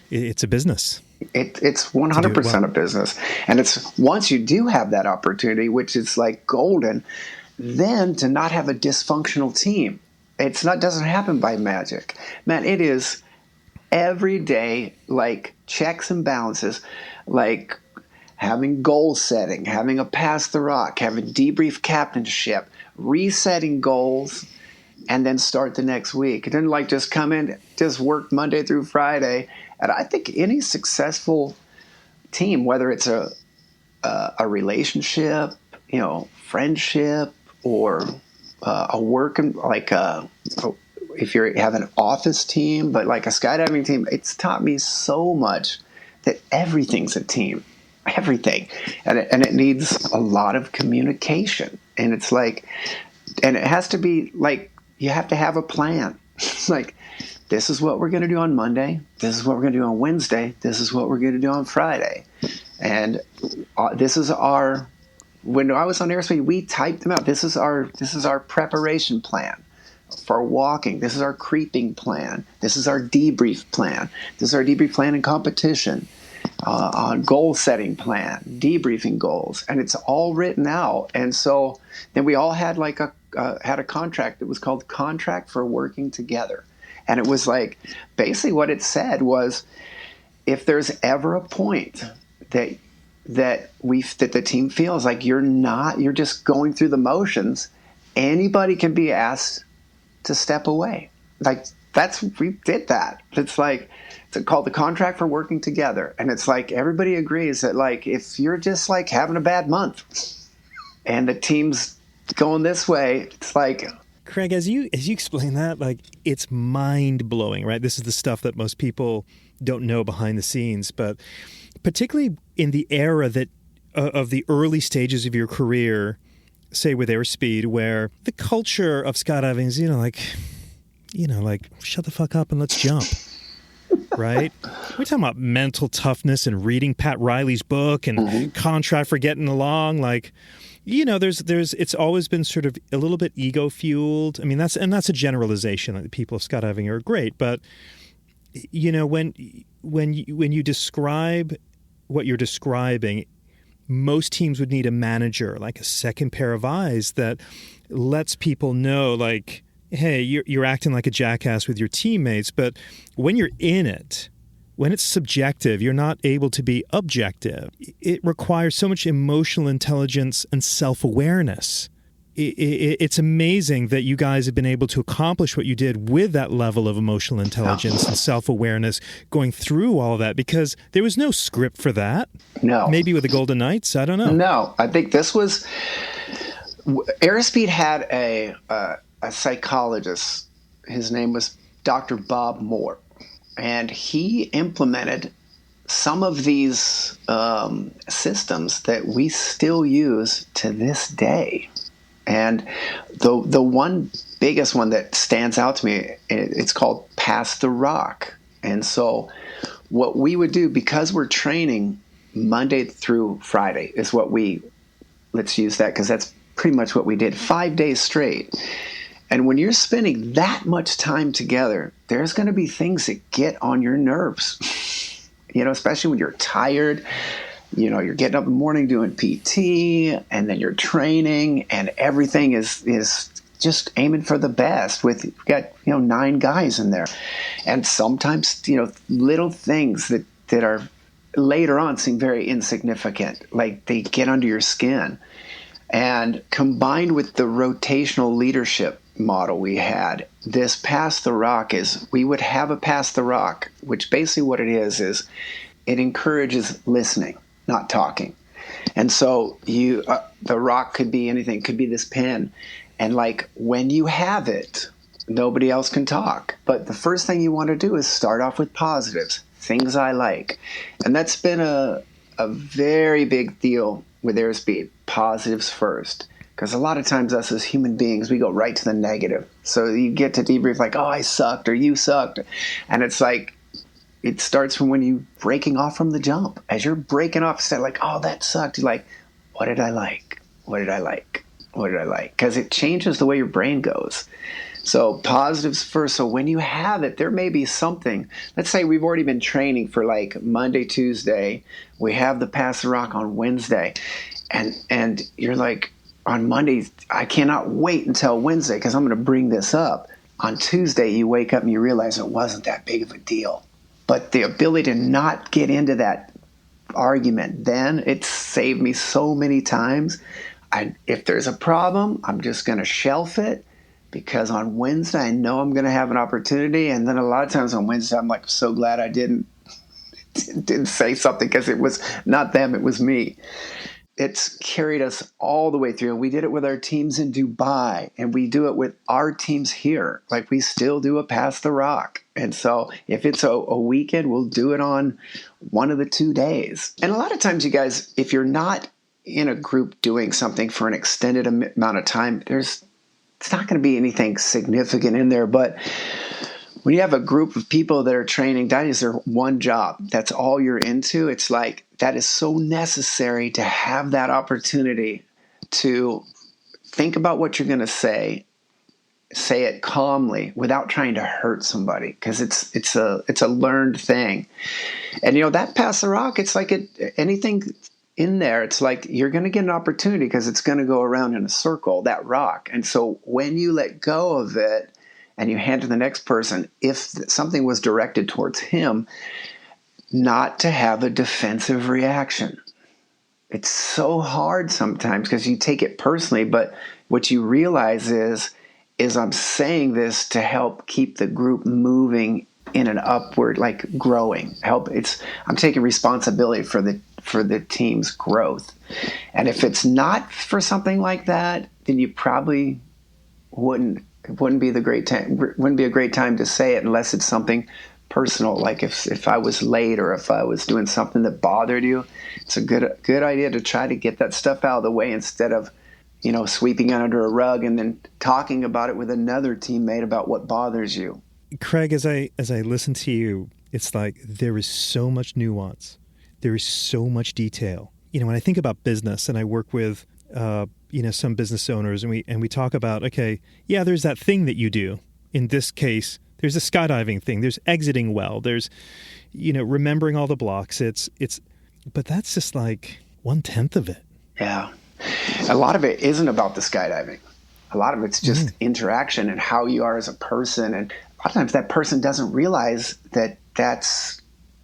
it's a business. It's 100% a business. And it's once you do have that opportunity, which is like golden, then to not have a dysfunctional team. Doesn't happen by magic. Man, it is every day, like checks and balances, like having goal setting, having a pass the rock, having debrief captainship, resetting goals, and then start the next week. It didn't like just come in, just work Monday through Friday. And I think any successful team, whether it's a relationship, friendship, or a work, like if you have an office team, but like a skydiving team, it's taught me so much that everything's a team, everything, and it needs a lot of communication, and it's like, and it has to be like you have to have a plan. It's like, this is what we're going to do on Monday. This is what we're going to do on Wednesday. This is what we're going to do on Friday, and this is our. When I was on Airspeed, we typed them out. This is our preparation plan for walking. This is our creeping plan. This is our debrief plan. This is our debrief plan in competition, on goal setting plan, debriefing goals, and it's all written out. And so then we all had like had a contract. It was called Contract for Working Together, and it was like basically what it said was, if there's ever a point that the team feels like you're just going through the motions, anybody can be asked to step away. Like we did that. It's like, it's called the Contract for Working Together. And it's like, everybody agrees that like, if you're just like having a bad month and the team's going this way, it's like, Craig, as you explain that, like, it's mind blowing, right? This is the stuff that most people don't know behind the scenes, but particularly in the era that of the early stages of your career, say with Airspeed, where the culture of skydiving is, like shut the fuck up and let's jump, right? We're talking about mental toughness and reading Pat Riley's book and Contract for Getting Along, like. There's it's always been sort of a little bit ego fueled. I mean, that's a generalization. Like, the people of skydiving are great, but when you describe what you're describing, most teams would need a manager, like a second pair of eyes that lets people know, like, hey, you're acting like a jackass with your teammates, but when you're in it, when it's subjective, you're not able to be objective. It requires so much emotional intelligence and self-awareness. It's amazing that you guys have been able to accomplish what you did with that level of emotional intelligence and self-awareness going through all of that, because there was no script for that. No. Maybe with the Golden Knights, I don't know. No, I think this was... Airspeed had a psychologist. His name was Dr. Bob Moore. And he implemented some of these systems that we still use to this day. And the one biggest one that stands out to me, it's called Pass the Rock. And so what we would do, because we're training Monday through Friday, is what we Let's use that because that's pretty much what we did. 5 days straight. And when you're spending that much time together, there's going to be things that get on your nerves, especially when you're tired. You're getting up in the morning doing PT, and then you're training, and everything is just aiming for the best. You've got 9 guys in there, and sometimes little things that are later on seem very insignificant, like they get under your skin. And combined with the rotational leadership model we had, this Pass the Rock we would have a Pass the Rock, which basically what it is it encourages listening, not talking. And so the rock could be anything, could be this pen. And like when you have it, nobody else can talk. But the first thing you want to do is start off with positives, things I like. And that's been a very big deal with Airspeed, positives first. Because a lot of times us as human beings, we go right to the negative. So you get to debrief like, oh, I sucked or you sucked. And it's like, it starts from when you're breaking off from the jump. As you're breaking off, instead of like, oh, that sucked, you're like, what did I like? What did I like? What did I like? Because it changes the way your brain goes. So positives first. So when you have it, there may be something. Let's say we've already been training for like Monday, Tuesday. We have the Pass the Rock on Wednesday. And you're like, on Monday, I cannot wait until Wednesday because I'm going to bring this up. On Tuesday, you wake up and you realize it wasn't that big of a deal. But the ability to not get into that argument, then it saved me so many times. If there's a problem, I'm just going to shelf it because on Wednesday, I know I'm going to have an opportunity. And then a lot of times on Wednesday, I'm like, so glad I didn't say something because it was not them, it was me. It's carried us all the way through. And we did it with our teams in Dubai, and we do it with our teams here. Like we still do a Pass the Rock. And so if it's a weekend, we'll do it on one of the 2 days. And a lot of times, you guys, if you're not in a group doing something for an extended amount of time, it's not going to be anything significant in there. But when you have a group of people that are training, that is their one job. That's all you're into. It's like that is so necessary to have that opportunity to think about what you're going to say it calmly without trying to hurt somebody, because it's a learned thing. And that Pass the Rock, it's like anything in there, it's like you're going to get an opportunity because it's going to go around in a circle, that rock. And so when you let go of it and you hand to the next person, if something was directed towards him, not to have a defensive reaction. It's so hard sometimes because you take it personally, but what you realize is I'm saying this to help keep the group moving in an upward, like growing. I'm taking responsibility for the team's growth. And if it's not for something like that, then you probably wouldn't be a great time to say it unless it's something personal. Like if I was late or if I was doing something that bothered you, it's a good idea to try to get that stuff out of the way instead of sweeping it under a rug and then talking about it with another teammate about what bothers you. Craig, as I listen to you, it's like there is so much nuance. There is so much detail. When I think about business and I work with some business owners and we talk about, okay, yeah, there's that thing that you do. In this case, there's a skydiving thing. There's exiting well. There's, remembering all the blocks. But that's just like 1/10 of it. Yeah. A lot of it isn't about the skydiving. A lot of it's just interaction and how you are as a person. And a lot of times that person doesn't realize that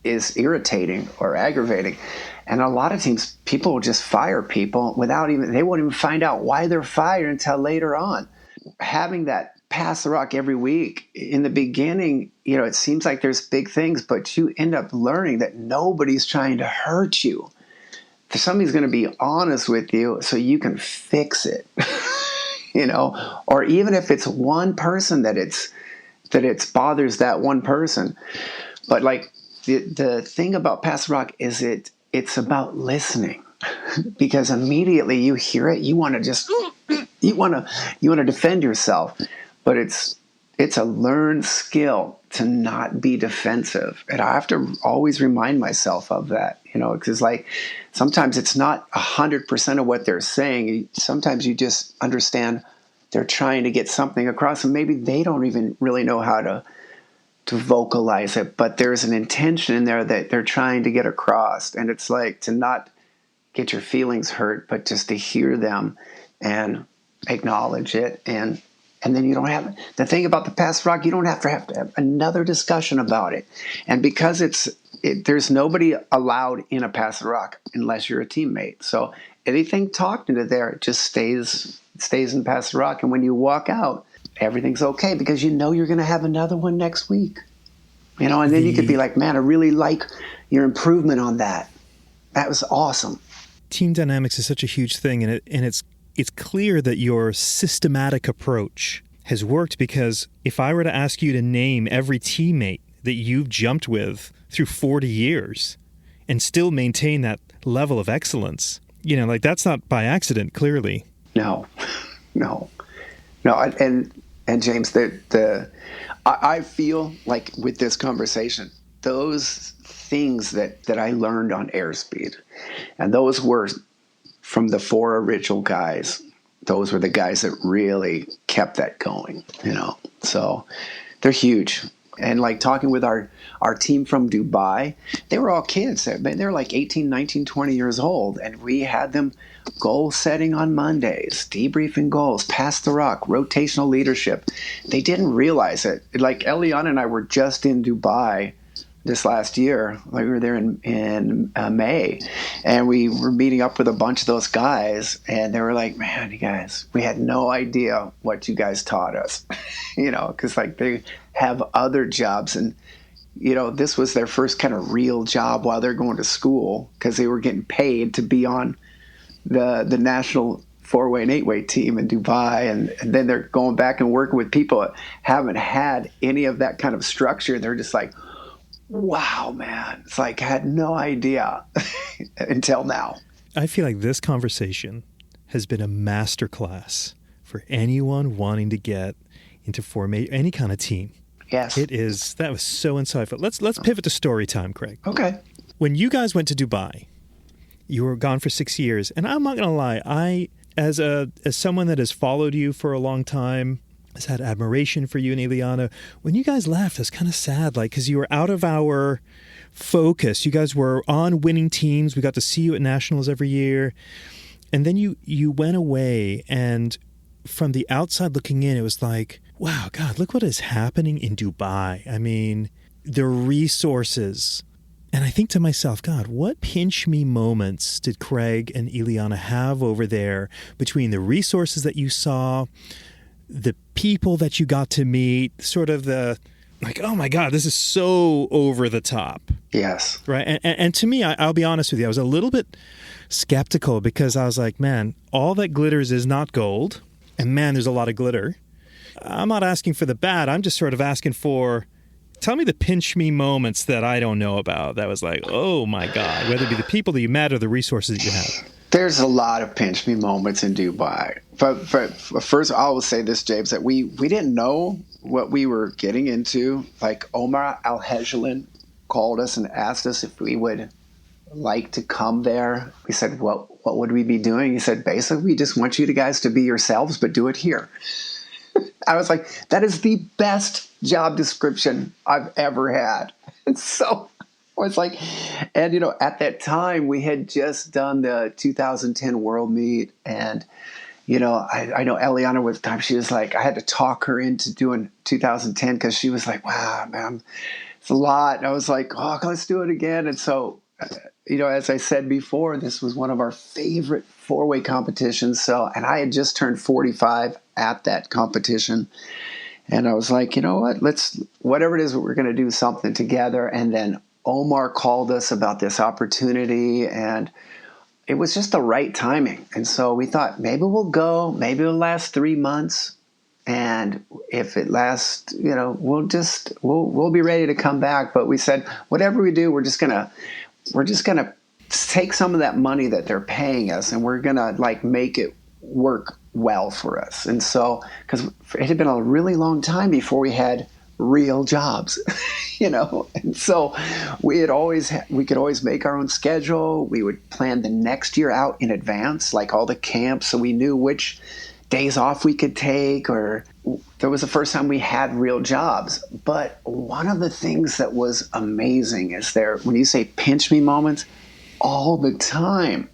is irritating or aggravating. And a lot of times people will just fire people they won't even find out why they're fired until later on. Having that Pass the Rock every week, in the beginning, it seems like there's big things, but you end up learning that nobody's trying to hurt you. Somebody's going to be honest with you so you can fix it, or even if it's one person that it bothers that one person. But like the thing about Pass the Rock is it's about listening, because immediately you hear it, you want to defend yourself, but it's a learned skill to not be defensive. And I have to always remind myself of that, because like sometimes it's not 100% of what they're saying. Sometimes you just understand they're trying to get something across, and maybe they don't even really know how to vocalize it, but there's an intention in there that they're trying to get across. And it's like to not get your feelings hurt, but just to hear them and acknowledge it. And then you don't have the thing about the Pass Rock, you don't have to have another discussion about it. And because there's nobody allowed in a Pass Rock unless you're a teammate. So anything talked into there, it just stays in Pass Rock. And when you walk out, everything's okay because you're going to have another one next week. And then you could be like, man, I really like your improvement on that. That was awesome. Team dynamics is such a huge thing, and it's clear that your systematic approach has worked, because if I were to ask you to name every teammate that you've jumped with through 40 years and still maintain that level of excellence, like that's not by accident, clearly. No. And James, I feel like with this conversation, those things that I learned on Airspeed, and those were from the 4 original guys. Those were the guys that really kept that going, So they're huge. And like talking with our team from Dubai, they were all kids. They were like 18, 19, 20 years old. And we had them goal setting on Mondays, debriefing goals, pass the rock, rotational leadership. They didn't realize it. Like Eliana and I were just in Dubai this last year. Like we were there in May, and we were meeting up with a bunch of those guys, and they were like, man, you guys, we had no idea what you guys taught us, because like they have other jobs, and this was their first kind of real job while they're going to school, because they were getting paid to be on the national 4-way and 8-way team in Dubai, and then they're going back and working with people that haven't had any of that kind of structure. They're just like, wow, man, it's like I had no idea until now. I feel like this conversation has been a masterclass for anyone wanting to get into any kind of team. Yes. It is. That was so insightful. Let's pivot to story time, Craig. Okay. When you guys went to Dubai, you were gone for 6 years, and I'm not going to lie, I, as someone that has followed you for a long time, has had admiration for you and Ileana. When you guys left, I was kind of sad, because you were out of our focus. You guys were on winning teams. We got to see you at nationals every year, and then you went away. And from the outside looking in, it was like, wow, God, look what is happening in Dubai. I mean, the resources. And I think to myself, God, what pinch me moments did Craig and Ileana have over there between the resources that you saw, the people that you got to meet, sort of the, like, oh my God, this is so over the top. Yes. Right. And to me, I'll be honest with you, I was a little bit skeptical, because I was like, man, all that glitters is not gold. And man, there's a lot of glitter. I'm not asking for the bad. I'm just sort of asking for, tell me the pinch me moments that I don't know about. That was like, oh my God, whether it be the people that you met or the resources that you have. There's a lot of pinch me moments in Dubai. But first, I will say this, James, that we didn't know what we were getting into. Like Omar Al-Hejlan called us and asked us if we would like to come there. We said, what would we be doing? He said, basically, we just want you guys to be yourselves, but do it here. I was like, that is the best job description I've ever had. And so I was like, and at that time we had just done the 2010 World Meet, and I know Eliana with the time, she was like, I had to talk her into doing 2010 because she was like, wow, man, it's a lot. And I was like, oh, let's do it again. And so, as I said before, this was one of our favorite 4-way competitions. So, and I had just turned 45 at that competition. And I was like, you know what, whatever it is, we're going to do something together. And then Omar called us about this opportunity, and it was just the right timing. And so we thought, maybe we'll go, maybe it'll last 3 months. And if it lasts, we'll be ready to come back. But we said, whatever we do, we're just going to take some of that money that they're paying us, and we're going to make it work well for us. And so, because it had been a really long time before we had real jobs, And so we could always make our own schedule. We would plan the next year out in advance, like all the camps, so we knew which days off we could take, or that was the first time we had real jobs. But one of the things that was amazing is when you say pinch me moments, all the time.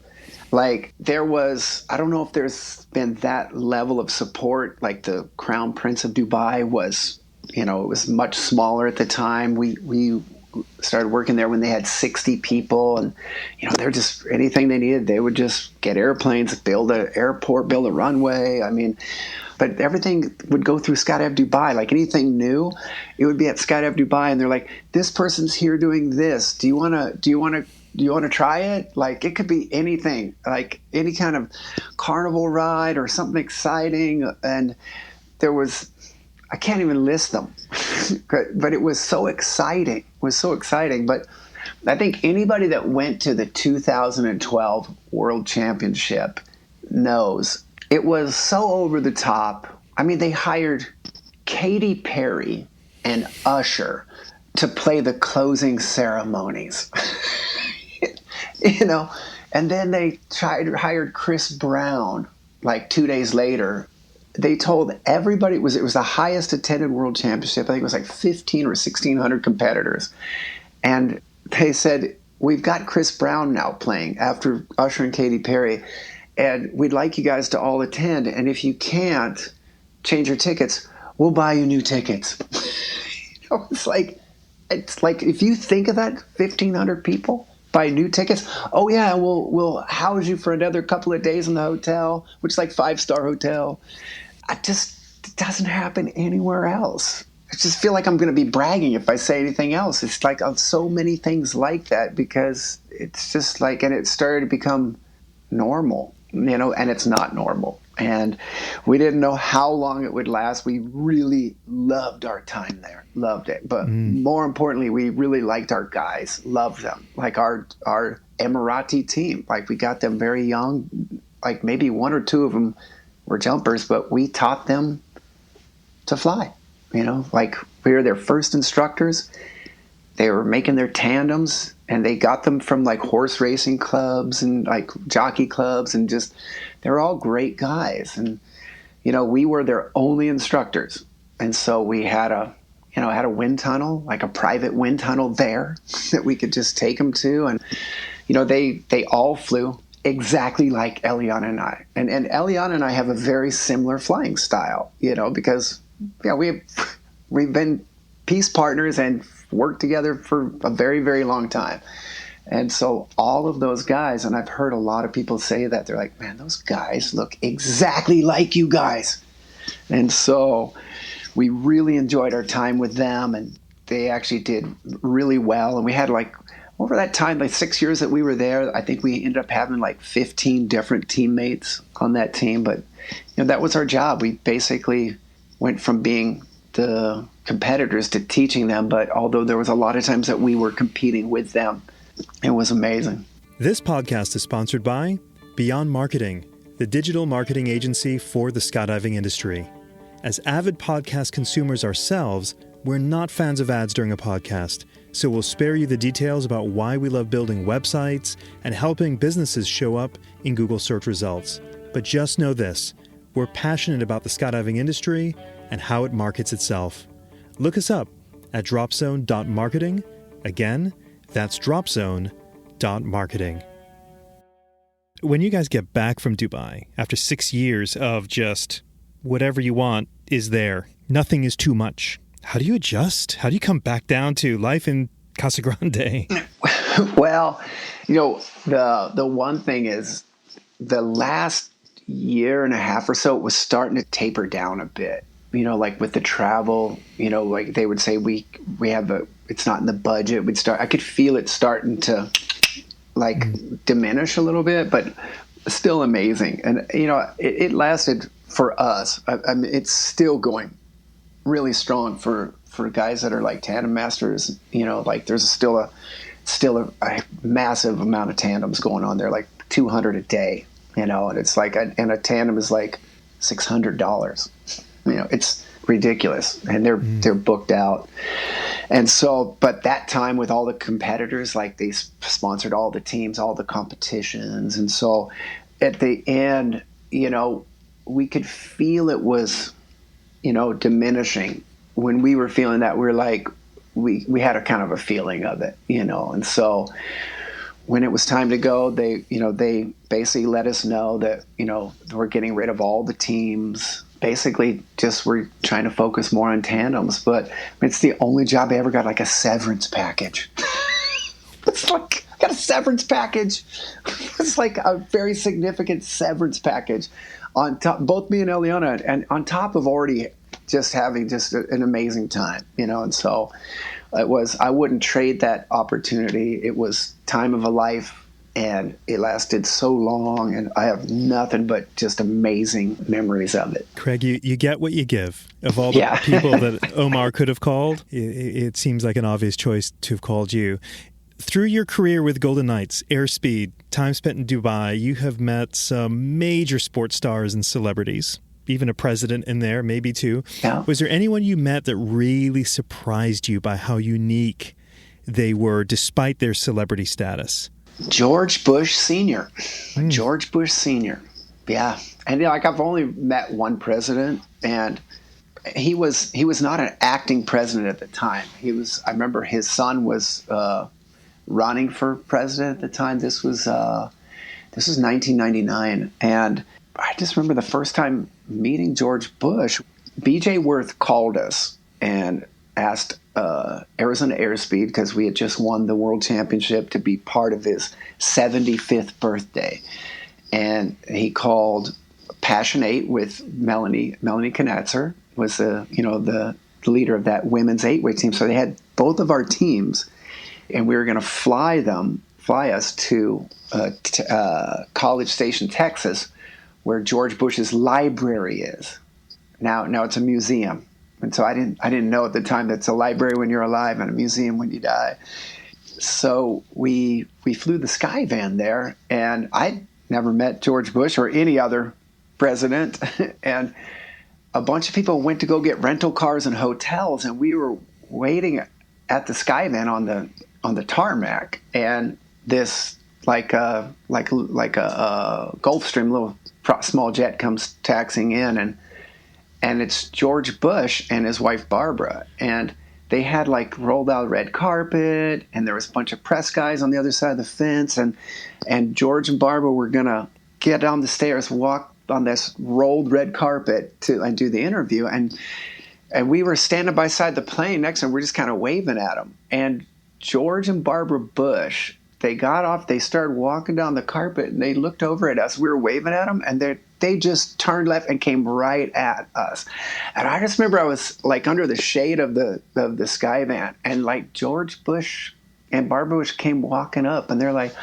Like there was, I don't know if there's been that level of support, like the Crown Prince of Dubai was, it was much smaller at the time. We started working there when they had 60 people, and they're just, anything they needed, they would just get airplanes, build an airport, build a runway. But everything would go through Skydive Dubai. Like anything new, it would be at Skydive Dubai, and they're like, this person's here doing this. Do you want to try it? Like it could be anything, like any kind of carnival ride or something exciting. And there was, I can't even list them, but it was so exciting. But I think anybody that went to the 2012 World Championship knows it was so over the top. I mean, they hired Katy Perry and Usher to play the closing ceremonies, and then they hired Chris Brown like 2 days later. They told everybody it was the highest attended World Championship. I think it was like 15 or 1,600 competitors. And they said, we've got Chris Brown now playing after Usher and Katy Perry, and we'd like you guys to all attend. And if you can't change your tickets, we'll buy you new tickets. It's like if you think of that, 1,500 people buy new tickets. Oh yeah, we'll house you for another couple of days in the hotel, which is like 5-star hotel. It doesn't happen anywhere else. I just feel like I'm going to be bragging if I say anything else. It's like so many things like that, because it's just like, and it started to become normal, and it's not normal. And we didn't know how long it would last. We really loved our time there, loved it. But more importantly, we really liked our guys, loved them. Like our Emirati team, like we got them very young, like maybe one or two of them were jumpers, but we taught them to fly, like we were their first instructors. They were making their tandems, and they got them from like horse racing clubs and like jockey clubs, and just, they're all great guys. And, we were their only instructors. And so we had a wind tunnel, like a private wind tunnel there that we could just take them to. And, they all flew exactly like Eliana and I. And Eliana and I have a very similar flying style, because we've been peace partners and worked together for a very, very long time. And so all of those guys, and I've heard a lot of people say that, they're like, man, those guys look exactly like you guys. And so we really enjoyed our time with them, and they actually did really well. And we had like, over that time, like 6 years that we were there, I think we ended up having like 15 different teammates on that team. But that was our job. We basically went from being the competitors to teaching them. But although there was a lot of times that we were competing with them, it was amazing. This podcast is sponsored by Beyond Marketing, the digital marketing agency for the skydiving industry. As avid podcast consumers ourselves, we're not fans of ads during a podcast, so we'll spare you the details about why we love building websites and helping businesses show up in Google search results. But just know this, we're passionate about the skydiving industry and how it markets itself. Look us up at dropzone.marketing. Again, that's dropzone.marketing. When you guys get back from Dubai, after 6 years of just whatever you want is there, nothing is too much, how do you adjust? How do you come back down to life in Casa Grande? Well, the one thing is, the last year and a half or so, it was starting to taper down a bit. Like with the travel, like they would say we have it's not in the budget. I could feel it starting to like diminish a little bit, but still amazing. And, it lasted for us. I mean, it's still going really strong for guys that are like tandem masters. Like there's still a massive amount of tandems going on there, like 200 a day, and it's like, and a tandem is like $600. ridiculous, and they're booked out. And so, but that time with all the competitors, like they sponsored all the teams, all the competitions, and so at the end, we could feel it was, diminishing. When we were feeling that, we're like, we had a kind of a feeling of it, and so when it was time to go, they basically let us know that, we're getting rid of all the teams. Basically, just we're trying to focus more on tandems. But it's the only job I ever got, like a severance package. It's like, I got a severance package. It's like a very significant severance package on top, both me and Eliana, and on top of already just having just an amazing time, and so I wouldn't trade that opportunity. It was time of a life, and it lasted so long, and I have nothing but just amazing memories of it. Craig, you get what you give. Of all the people that Omar could have called, it seems like an obvious choice to have called you. Through your career with Golden Knights, Airspeed, time spent in Dubai, you have met some major sports stars and celebrities, even a president in there, maybe two. Yeah. Was there anyone you met that really surprised you by how unique they were despite their celebrity status? George Bush Sr. George Bush Sr. Yeah. And I've only met one president, and he was not an acting president at the time. I remember his son was running for president at the time. This was 1999, and I just remember the first time meeting George Bush. BJ Worth called us and asked Arizona Airspeed, because we had just won the world championship, to be part of his 75th birthday. And he called Passion 8 with Melanie Knatzer was the leader of that women's 8-way team. So they had both of our teams, and we were going to fly us to College Station, Texas, where George Bush's library is. Now it's a museum. And so I didn't know at the time that's a library when you're alive and a museum when you die. So we flew the Skyvan there, and I'd never met George Bush or any other president. And a bunch of people went to go get rental cars and hotels, and we were waiting at the Skyvan on the tarmac, and this like a Gulfstream little small jet comes taxiing in, and it's George Bush and his wife Barbara, and they had like rolled out red carpet, and there was a bunch of press guys on the other side of the fence, and George and Barbara were gonna get down the stairs, walk on this rolled red carpet and do the interview, and we were standing beside the plane next to them. We're just kind of waving at them, and George and Barbara Bush, they got off, they started walking down the carpet, and they looked over at us. We were waving at them, and they just turned left and came right at us. And I just remember I was like under the shade of the Skyvan, and like George Bush and Barbara Bush came walking up, and they're like,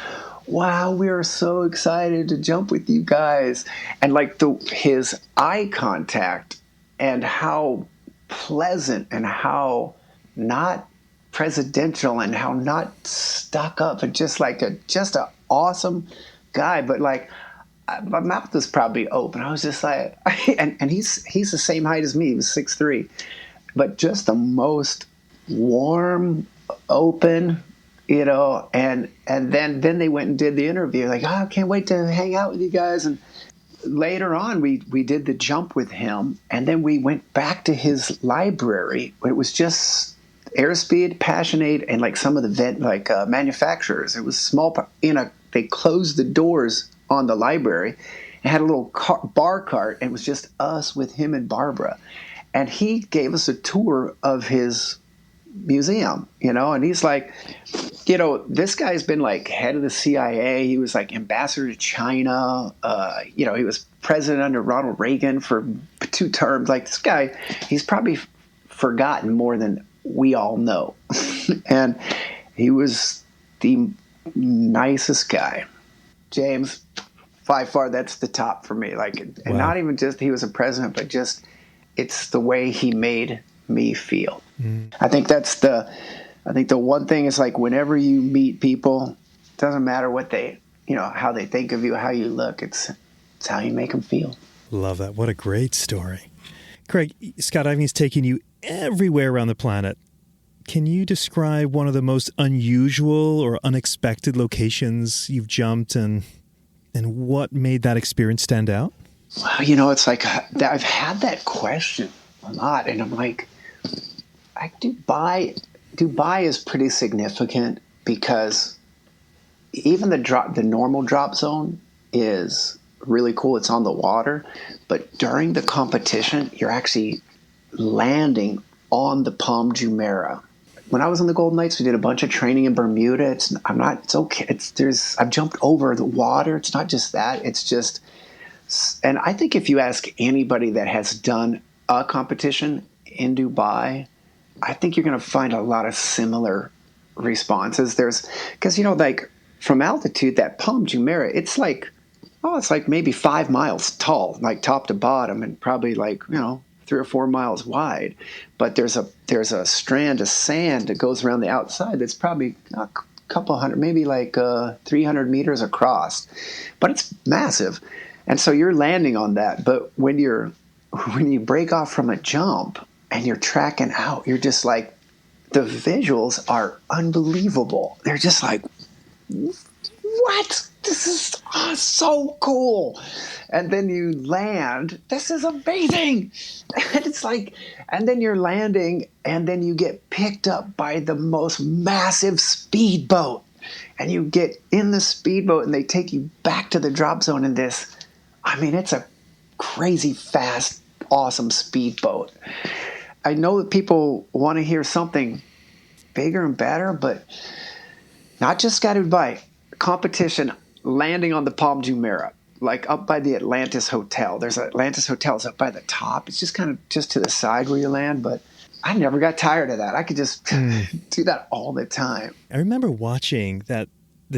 "Wow, we are so excited to jump with you guys." And like his eye contact, and how pleasant, and how not presidential, and how not stuck up, and just an awesome guy. But like, my mouth was probably open. I was just like, and he's the same height as me. He was 6'3", but just the most warm, open, and then they went and did the interview. Like, I can't wait to hang out with you guys. And later on, we did the jump with him, and then we went back to his library. It was just Airspeed, Passionate, and like some of the manufacturers. It was small. They closed the doors on the library and had a little bar cart, and it was just us with him and Barbara. And he gave us a tour of his museum, and he's like, this guy's been like head of the CIA. He was like ambassador to China. He was president under Ronald Reagan for 2 terms. Like, this guy, he's probably forgotten more than we all know. And he was the nicest guy. James, by far, that's the top for me. Like, and Wow. Not even just he was a president, but just it's the way he made me feel. I think the one thing is, like, whenever you meet people, it doesn't matter what they, how they think of you, how you look. It's how you make them feel. Love that. What a great story. Craig, skydiving is taking you everywhere around the planet. Can you describe one of the most unusual or unexpected locations you've jumped and what made that experience stand out? Well, it's like I've had that question a lot, and I'm like, Dubai is pretty significant because even the normal drop zone is really cool. It's on the water, but during the competition, you're actually landing on the Palm Jumeirah. When I was on the Golden Knights, we did a bunch of training in Bermuda. It's okay. I've jumped over the water. It's not just that. It's just, and I think if you ask anybody that has done a competition in Dubai, I think you're going to find a lot of similar responses. Because like from altitude, that Palm Jumeirah, it's like maybe 5 miles tall, like top to bottom, and probably 3 or 4 miles wide. But there's a strand of sand that goes around the outside that's probably a couple hundred, maybe 300 meters across, but it's massive. And so you're landing on that. But when you break off from a jump and you're tracking out, you're just like, the visuals are unbelievable. They're just like, what? This is so cool. And then you land. This is amazing. And it's like, and then you're landing, and then you get picked up by the most massive speedboat. And you get in the speedboat, and they take you back to the drop zone in this. I mean, it's a crazy fast, awesome speedboat. I know that people want to hear something bigger and better, but not just Skydive Dubai. Competition landing on the Palm Jumeirah, like up by the Atlantis Hotel. There's Atlantis Hotels up by the top. It's just kind of just to the side where you land, but I never got tired of that. I could just do that all the time. I remember watching the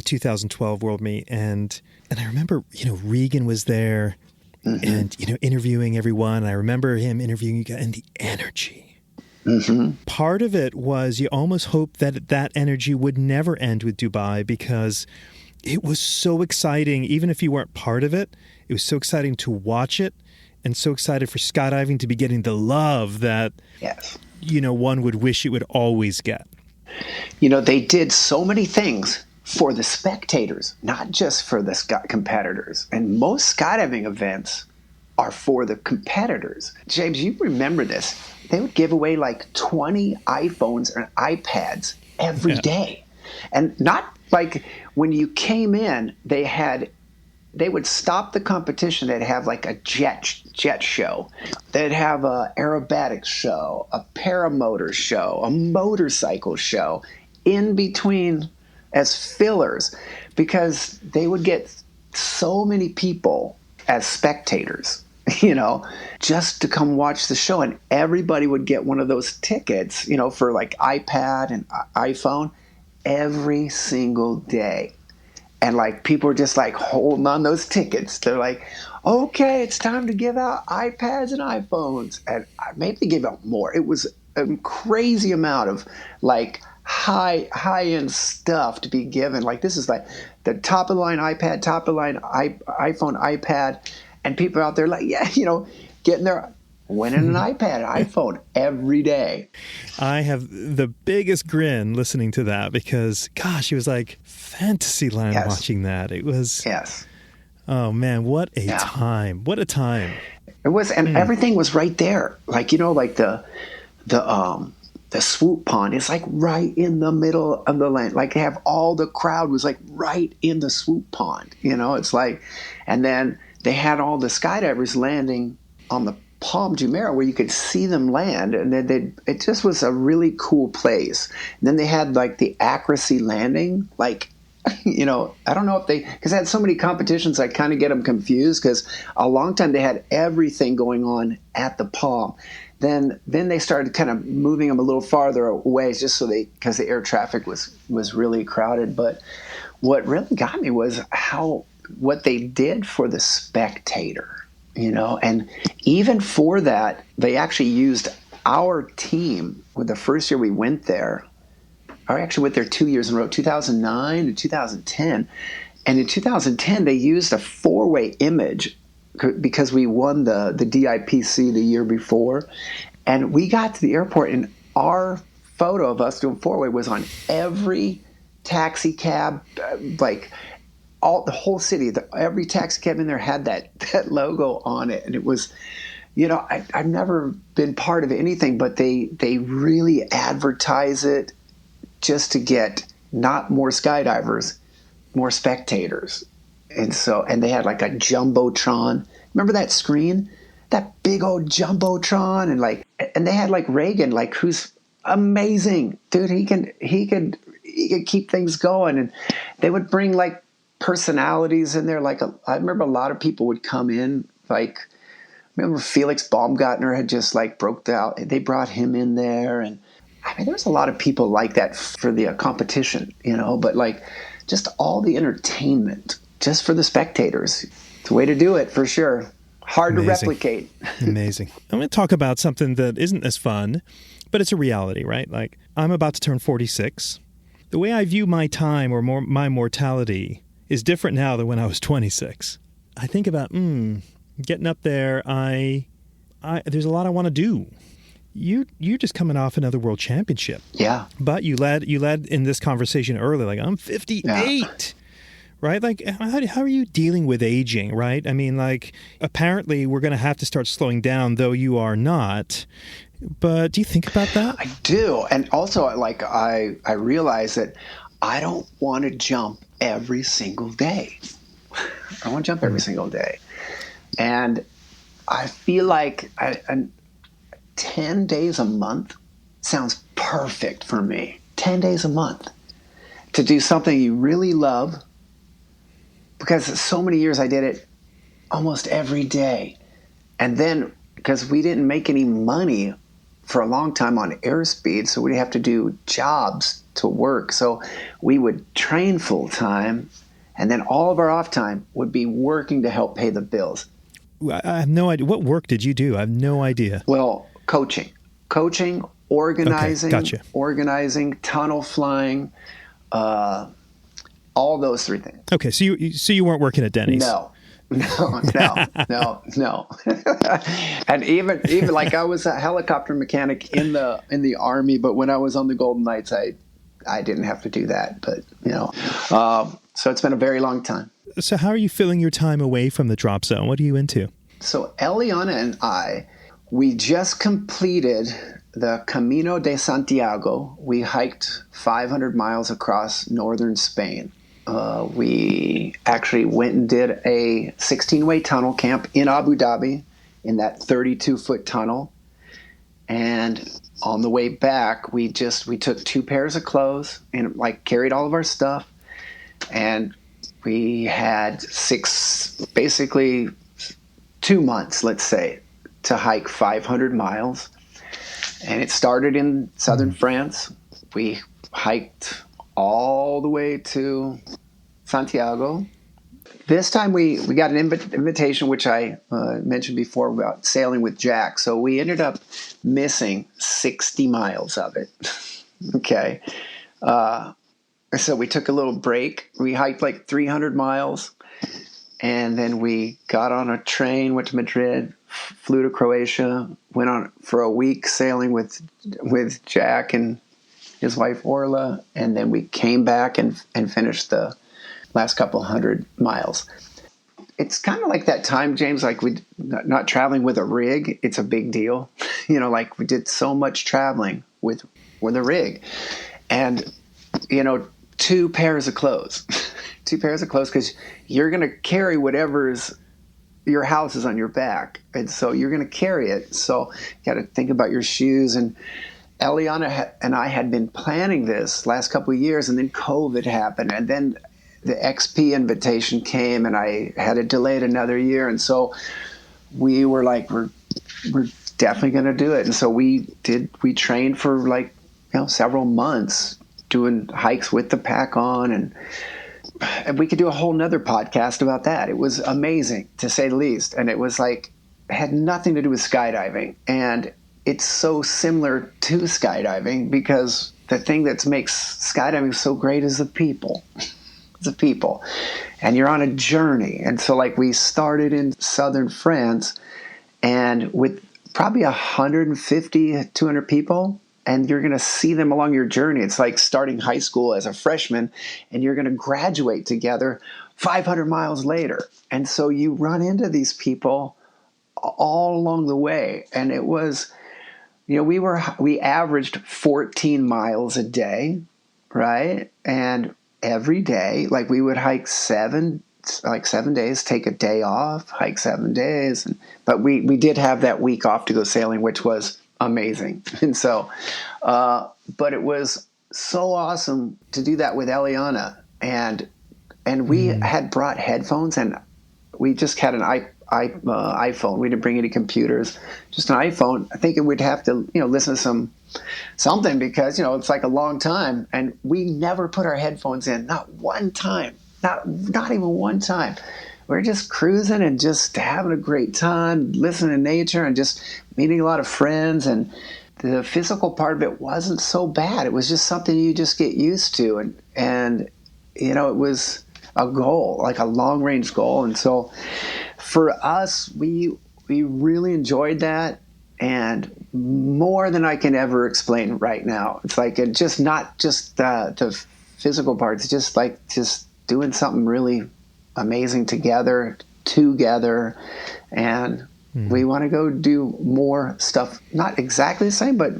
2012 World Meet, and I remember, Regan was there and, interviewing everyone. I remember him interviewing you guys, and the energy. Mm-hmm. Part of it was you almost hoped that energy would never end with Dubai because it was so exciting. Even if you weren't part of it, it was so exciting to watch it and so excited for skydiving to be getting the love that, one would wish it would always get. They did so many things for the spectators, not just for the competitors. And most skydiving events are for the competitors. James, you remember this. They would give away 20 iPhones and iPads every day. And not like when you came in, they would stop the competition. They'd have a jet show. They'd have a aerobatic show, a paramotor show, a motorcycle show in between as fillers, because they would get so many people as spectators, just to come watch the show. And everybody would get one of those tickets, for iPad and iPhone every single day. And people were just holding on those tickets. They're like, okay, it's time to give out iPads and iPhones. And maybe they gave out more. It was a crazy amount of high-end stuff to be given. This is the top of the line iPad, top of the line iPhone, iPad. And people out there getting their winning an iPad, an iPhone every day. I have the biggest grin listening to that because, gosh, it was like Fantasyland watching that. It was, oh man, what a time. What a time. It was, and everything was right there. The swoop pond is right in the middle of the land. They have all the crowd was right in the swoop pond. It's and then they had all the skydivers landing on the Palm Jumeirah where you could see them land, and then it just was a really cool place. And then they had the accuracy landing, I don't know if because they had so many competitions, I kind of get them confused because a long time they had everything going on at the Palm. Then they started kind of moving them a little farther away just because the air traffic was really crowded. But what really got me was what they did for the spectator. And even for that, they actually used our team with the first year we went there. I actually went there 2 years in a row, 2009 and 2010. And in 2010, they used a 4-way image because we won the DIPC the year before. And we got to the airport, and our photo of us doing four-way was on every taxi cab, like the whole city. Every taxi cab in there had that logo on it. And it was, I've never been part of anything, but they really advertise it just to get not more skydivers, more spectators. And they had like a Jumbotron. Remember that screen? That big old Jumbotron, and they had like Reagan, like, who's amazing, dude. He could keep things going, and they would bring like personalities in there. Like I remember a lot of people would come in. Like, remember Felix Baumgartner had just like broke out. They brought him in there, and I mean, there's a lot of people like that for the competition, But like, just all the entertainment, just for the spectators. It's a way to do it for sure. Hard to replicate. Amazing. I'm going to talk about something that isn't as fun, but it's a reality, right? Like, I'm about to turn 46. The way I view my time or my mortality is different now than when I was 26. I think about, getting up there, there's a lot I want to do. You're just coming off another world championship. Yeah. But you led in this conversation earlier, like, I'm 58. Yeah. Right? Like, how are you dealing with aging, right? I mean, like, apparently we're going to have to start slowing down, though you are not. But do you think about that? I do. And also, like, I realize that I don't want to jump every single day. I want to jump every single day. And I feel like 10 days a month sounds perfect for me. 10 days a month to do something you really love. Because so many years I did it almost every day. And then, because we didn't make any money for a long time on Airspeed, so we'd have to do jobs to work. So we would train full time, and then all of our off time would be working to help pay the bills. I have no idea. What work did you do? I have no idea. Well, coaching, organizing, okay, gotcha. Organizing, tunnel flying, all those three things. Okay, so you weren't working at Denny's? No. And even like, I was a helicopter mechanic in the Army, but when I was on the Golden Knights, I didn't have to do that. But so it's been a very long time. So how are you filling your time away from the drop zone? What are you into? So Eliana and we just completed the Camino de Santiago. We hiked 500 miles across northern Spain. We actually went and did a 16-way tunnel camp in Abu Dhabi in that 32-foot tunnel. And on the way back, we took 2 pairs of clothes and like carried all of our stuff. And we had basically 2 months, let's say, to hike 500 miles. And it started in southern France. We hiked all the way to Santiago. This time we got an invitation, which I mentioned before, about sailing with Jack. So we ended up missing 60 miles of it. Okay. So we took a little break. We hiked like 300 miles. And then we got on a train, went to Madrid, flew to Croatia, went on for a week sailing with Jack and his wife Orla, and then we came back and finished the last couple 100 miles. It's kind of like that time, James, like we not traveling with a rig. It's a big deal. Like we did so much traveling with a rig, and 2 pairs of clothes, 2 pairs of clothes, because you're going to carry whatever's your house is on your back, and so you're going to carry it. So you got to think about your shoes. And Eliana and I had been planning this last couple of years, and then COVID happened, and then the XP invitation came, and I had it delayed another year. And so we were like, we're definitely going to do it. And so we trained for like, several months doing hikes with the pack on, and we could do a whole nother podcast about that. It was amazing, to say the least. And it was like, it had nothing to do with skydiving. And it's so similar to skydiving, because the thing that makes skydiving so great is the people. of people, and you're on a journey. And so like we started in southern France and with probably 150, 200 people, and you're going to see them along your journey. It's like starting high school as a freshman, and you're going to graduate together 500 miles later. And so you run into these people all along the way. And it was, we averaged 14 miles a day, right? And every day, like we would hike 7 days, take a day off, hike 7 days. But we did have that week off to go sailing, which was amazing. And so, but it was so awesome to do that with Eliana. And we had brought headphones, and we just had an iPhone. We didn't bring any computers, just an iPhone. I think we'd have to, listen to something because, it's like a long time. And we never put our headphones in, not one time, not even one time. We're just cruising and just having a great time, listening to nature and just meeting a lot of friends. And the physical part of it wasn't so bad. It was just something you just get used to. And it was a goal, like a long range goal. And so for us, we really enjoyed that, and more than I can ever explain right now. It's like just not just the physical parts, just like just doing something really amazing together, and we want to go do more stuff. Not exactly the same, but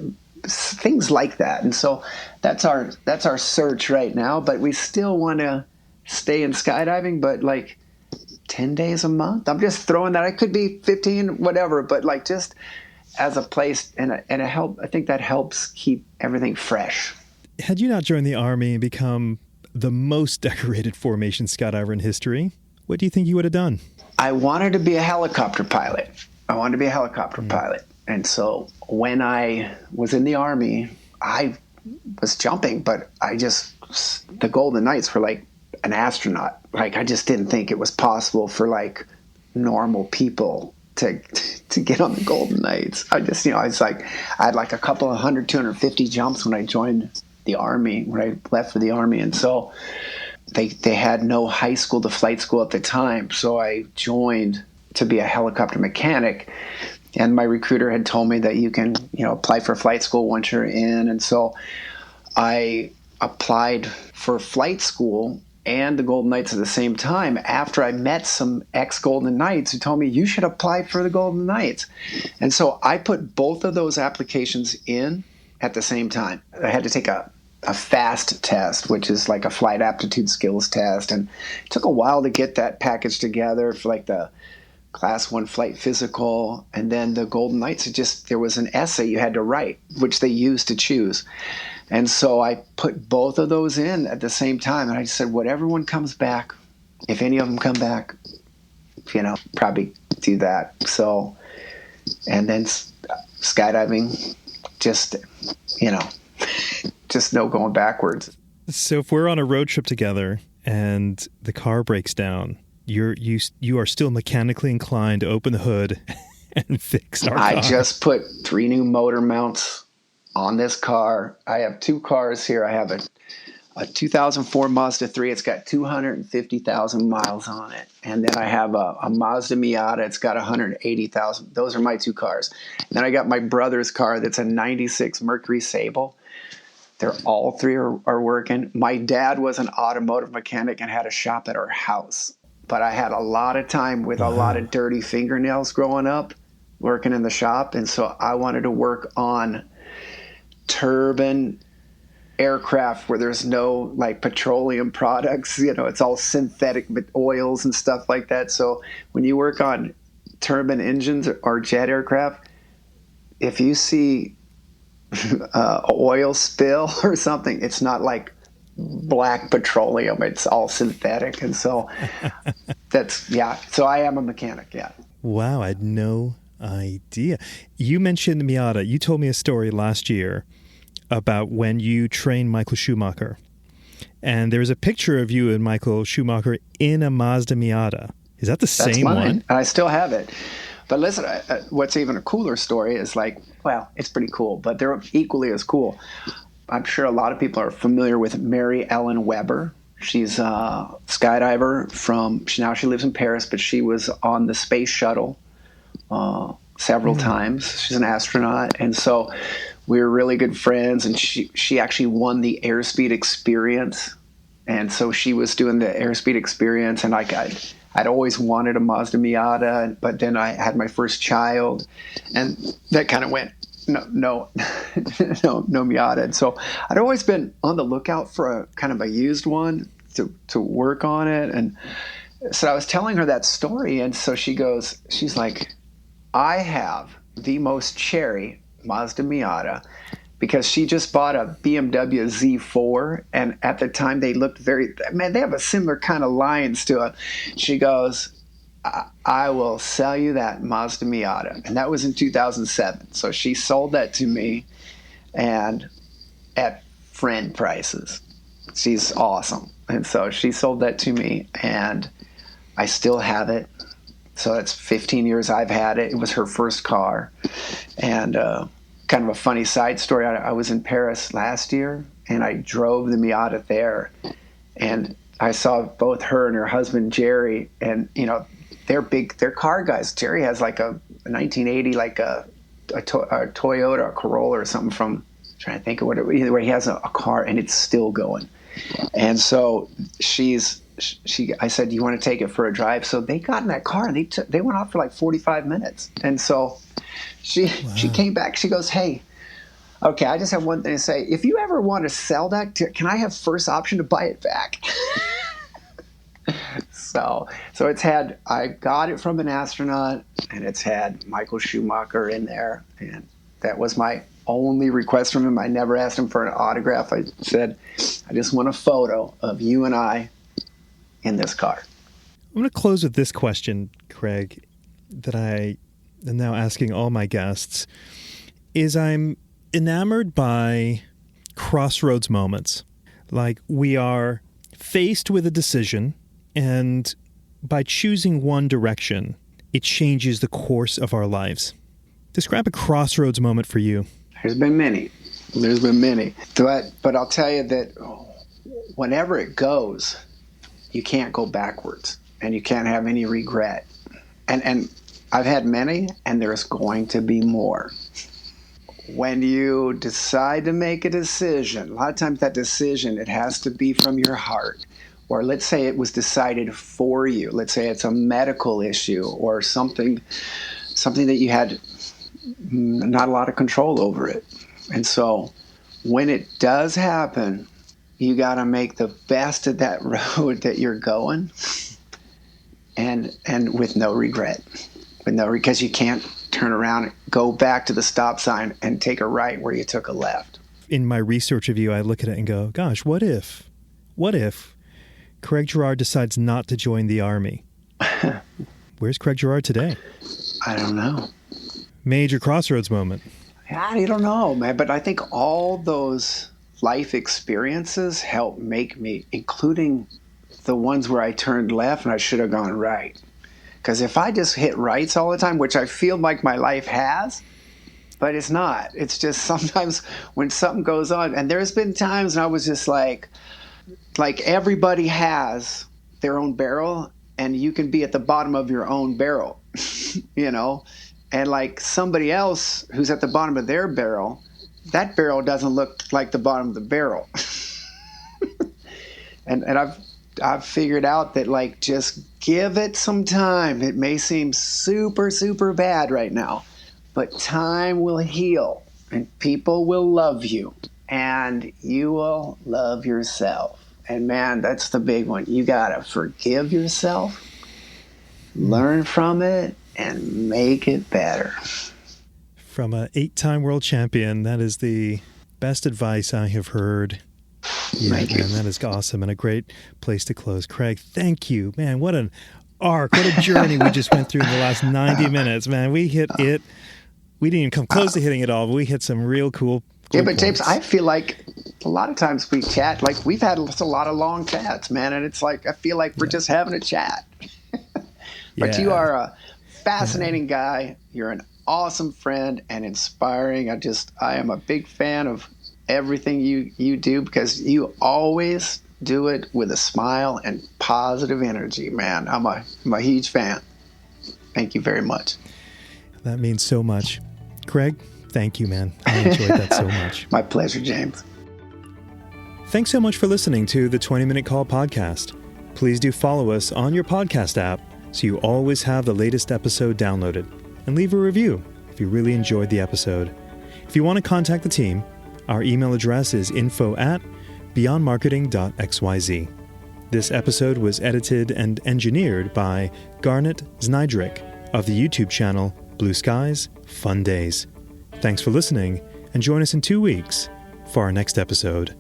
things like that. And so that's our search right now. But we still want to stay in skydiving, but like 10 days a month. I'm just throwing that. It could be 15, whatever, but like just as a place and I think that helps keep everything fresh. Had you not joined the Army and become the most decorated formation skydiver in history, what do you think you would have done? I wanted to be a helicopter pilot. Pilot. And so when I was in the Army, I was jumping, but the Golden Knights were like an astronaut. Like I just didn't think it was possible for like normal people to get on the Golden Knights. I was like, I had like a couple of 100, 250 jumps when I joined the Army, when I left for the Army. And so they had no high school to flight school at the time. So I joined to be a helicopter mechanic. And my recruiter had told me that you can, apply for flight school once you're in. And so I applied for flight school and the Golden Knights at the same time after I met some ex-Golden Knights who told me, you should apply for the Golden Knights. And so I put both of those applications in at the same time. I had to take a FAST test, which is like a flight aptitude skills test. And it took a while to get that package together for like the Class 1 flight physical. And then the Golden Knights, there was an essay you had to write, which they used to choose. And so I put both of those in at the same time. And I said, whatever one comes back, if any of them come back, probably do that. So, and then skydiving, just no going backwards. So if we're on a road trip together and the car breaks down, you are still mechanically inclined to open the hood and fix our car. I just put 3 new motor mounts on this car. I have 2 cars here. I have a 2004 Mazda 3. It's got 250,000 miles on it. And then I have a Mazda Miata. It's got 180,000. Those are my 2 cars. And then I got my brother's car that's a 96 Mercury Sable. They're all 3 are working. My dad was an automotive mechanic and had a shop at our house. But I had a lot of time with a lot of dirty fingernails growing up, working in the shop. And so I wanted to work on turbine aircraft where there's no like petroleum products. It's all synthetic oils and stuff like that. So when you work on turbine engines or jet aircraft, if you see oil spill or something, it's not like black petroleum, it's all synthetic. And so so I am a mechanic. Wow, I had no idea. You mentioned Miata. You told me a story last year about when you trained Michael Schumacher, and there's a picture of you and Michael Schumacher in a Mazda Miata. Is that the same one? I still have it. But listen, what's even a cooler story is it's pretty cool, but they're equally as cool. I'm sure a lot of people are familiar with Mary Ellen Weber. She's a skydiver now she lives in Paris, but she was on the space shuttle several times. She's an astronaut. And so we were really good friends, and she actually won the Airspeed experience. And so she was doing the Airspeed experience, and I'd always wanted a Mazda Miata, but then I had my first child, and that kind of went, no Miata. And so I'd always been on the lookout for a kind of a used one to work on it. And so I was telling her that story, and so she's like, I have the most cherry Mazda Miata, because she just bought a BMW Z4, and at the time they looked they have a similar kind of lines to it. She goes, I will sell you that Mazda Miata. And that was in 2007. So she sold that to me, and at friend prices. She's awesome. And so she sold that to me, and I still have it. So that's 15 years I've had it. It was her first car. And kind of a funny side story, I was in Paris last year, and I drove the Miata there. And I saw both her and her husband, Jerry, and, they're car guys. Jerry has like a 1980, like a Toyota, a Corolla or something from, I'm trying to think of what either way, he has a car, and it's still going. And so I said, do you want to take it for a drive? So they got in that car, and they went off for like 45 minutes. And so she came back. She goes, hey, okay, I just have one thing to say. If you ever want to sell that, can I have first option to buy it back? So I got it from an astronaut, and it's had Michael Schumacher in there. And that was my only request from him. I never asked him for an autograph. I said, I just want a photo of you and I in this car. I'm going to close with this question, Craig, that I am now asking all my guests, is I'm enamored by crossroads moments. Like, we are faced with a decision, and by choosing one direction, it changes the course of our lives. Describe a crossroads moment for you. There's been many. But I'll tell you that whenever it goes, you can't go backwards, and you can't have any regret. And I've had many, and there's going to be more. When you decide to make a decision, a lot of times that decision, it has to be from your heart. Or let's say it was decided for you. Let's say it's a medical issue or something that you had not a lot of control over it. And so when it does happen, you got to make the best of that road that you're going, and with no regret. Because you can't turn around and go back to the stop sign and take a right where you took a left. In my research of you, I look at it and go, gosh, what if Craig Girard decides not to join the Army? Where's Craig Girard today? I don't know. Major crossroads moment. I don't know, man. But I think all those life experiences help make me, including the ones where I turned left and I should have gone right. Because if I just hit rights all the time, which I feel like my life has, but it's not. It's just sometimes when something goes on, and there's been times when I was just like everybody has their own barrel, and you can be at the bottom of your own barrel, and like somebody else who's at the bottom of their barrel, that barrel doesn't look like the bottom of the barrel. and I've figured out that, like, just give it some time. It may seem super, super bad right now, but time will heal, and people will love you, and you will love yourself. And man, that's the big one. You got to forgive yourself, learn from it, and make it better. From an 8-time world champion, that is the best advice I have heard. Yeah, Thank you. Man, that is awesome, and a great place to close. Craig, thank you. Man, what an arc, what a journey we just went through in the last 90 minutes. Man, we hit it. We didn't even come close to hitting it all, but we hit some real cool Yeah, but points. James, I feel like a lot of times we chat, like we've had a lot of long chats, man, and it's like I feel like we're just having a chat. But you are a fascinating guy. You're an awesome friend and inspiring. I am a big fan of everything you do, because you always do it with a smile and positive energy, man. I'm a huge fan. Thank you very much. That means so much. Craig, thank you, man. I enjoyed that so much. My pleasure, James. Thanks so much for listening to the 20-Minute Call podcast. Please do follow us on your podcast app so you always have the latest episode downloaded. And leave a review if you really enjoyed the episode. If you want to contact the team, our email address is info@beyondmarketing.xyz. This episode was edited and engineered by Garnet Znydrick of the YouTube channel Blue Skies, Fun Days. Thanks for listening, and join us in 2 weeks for our next episode.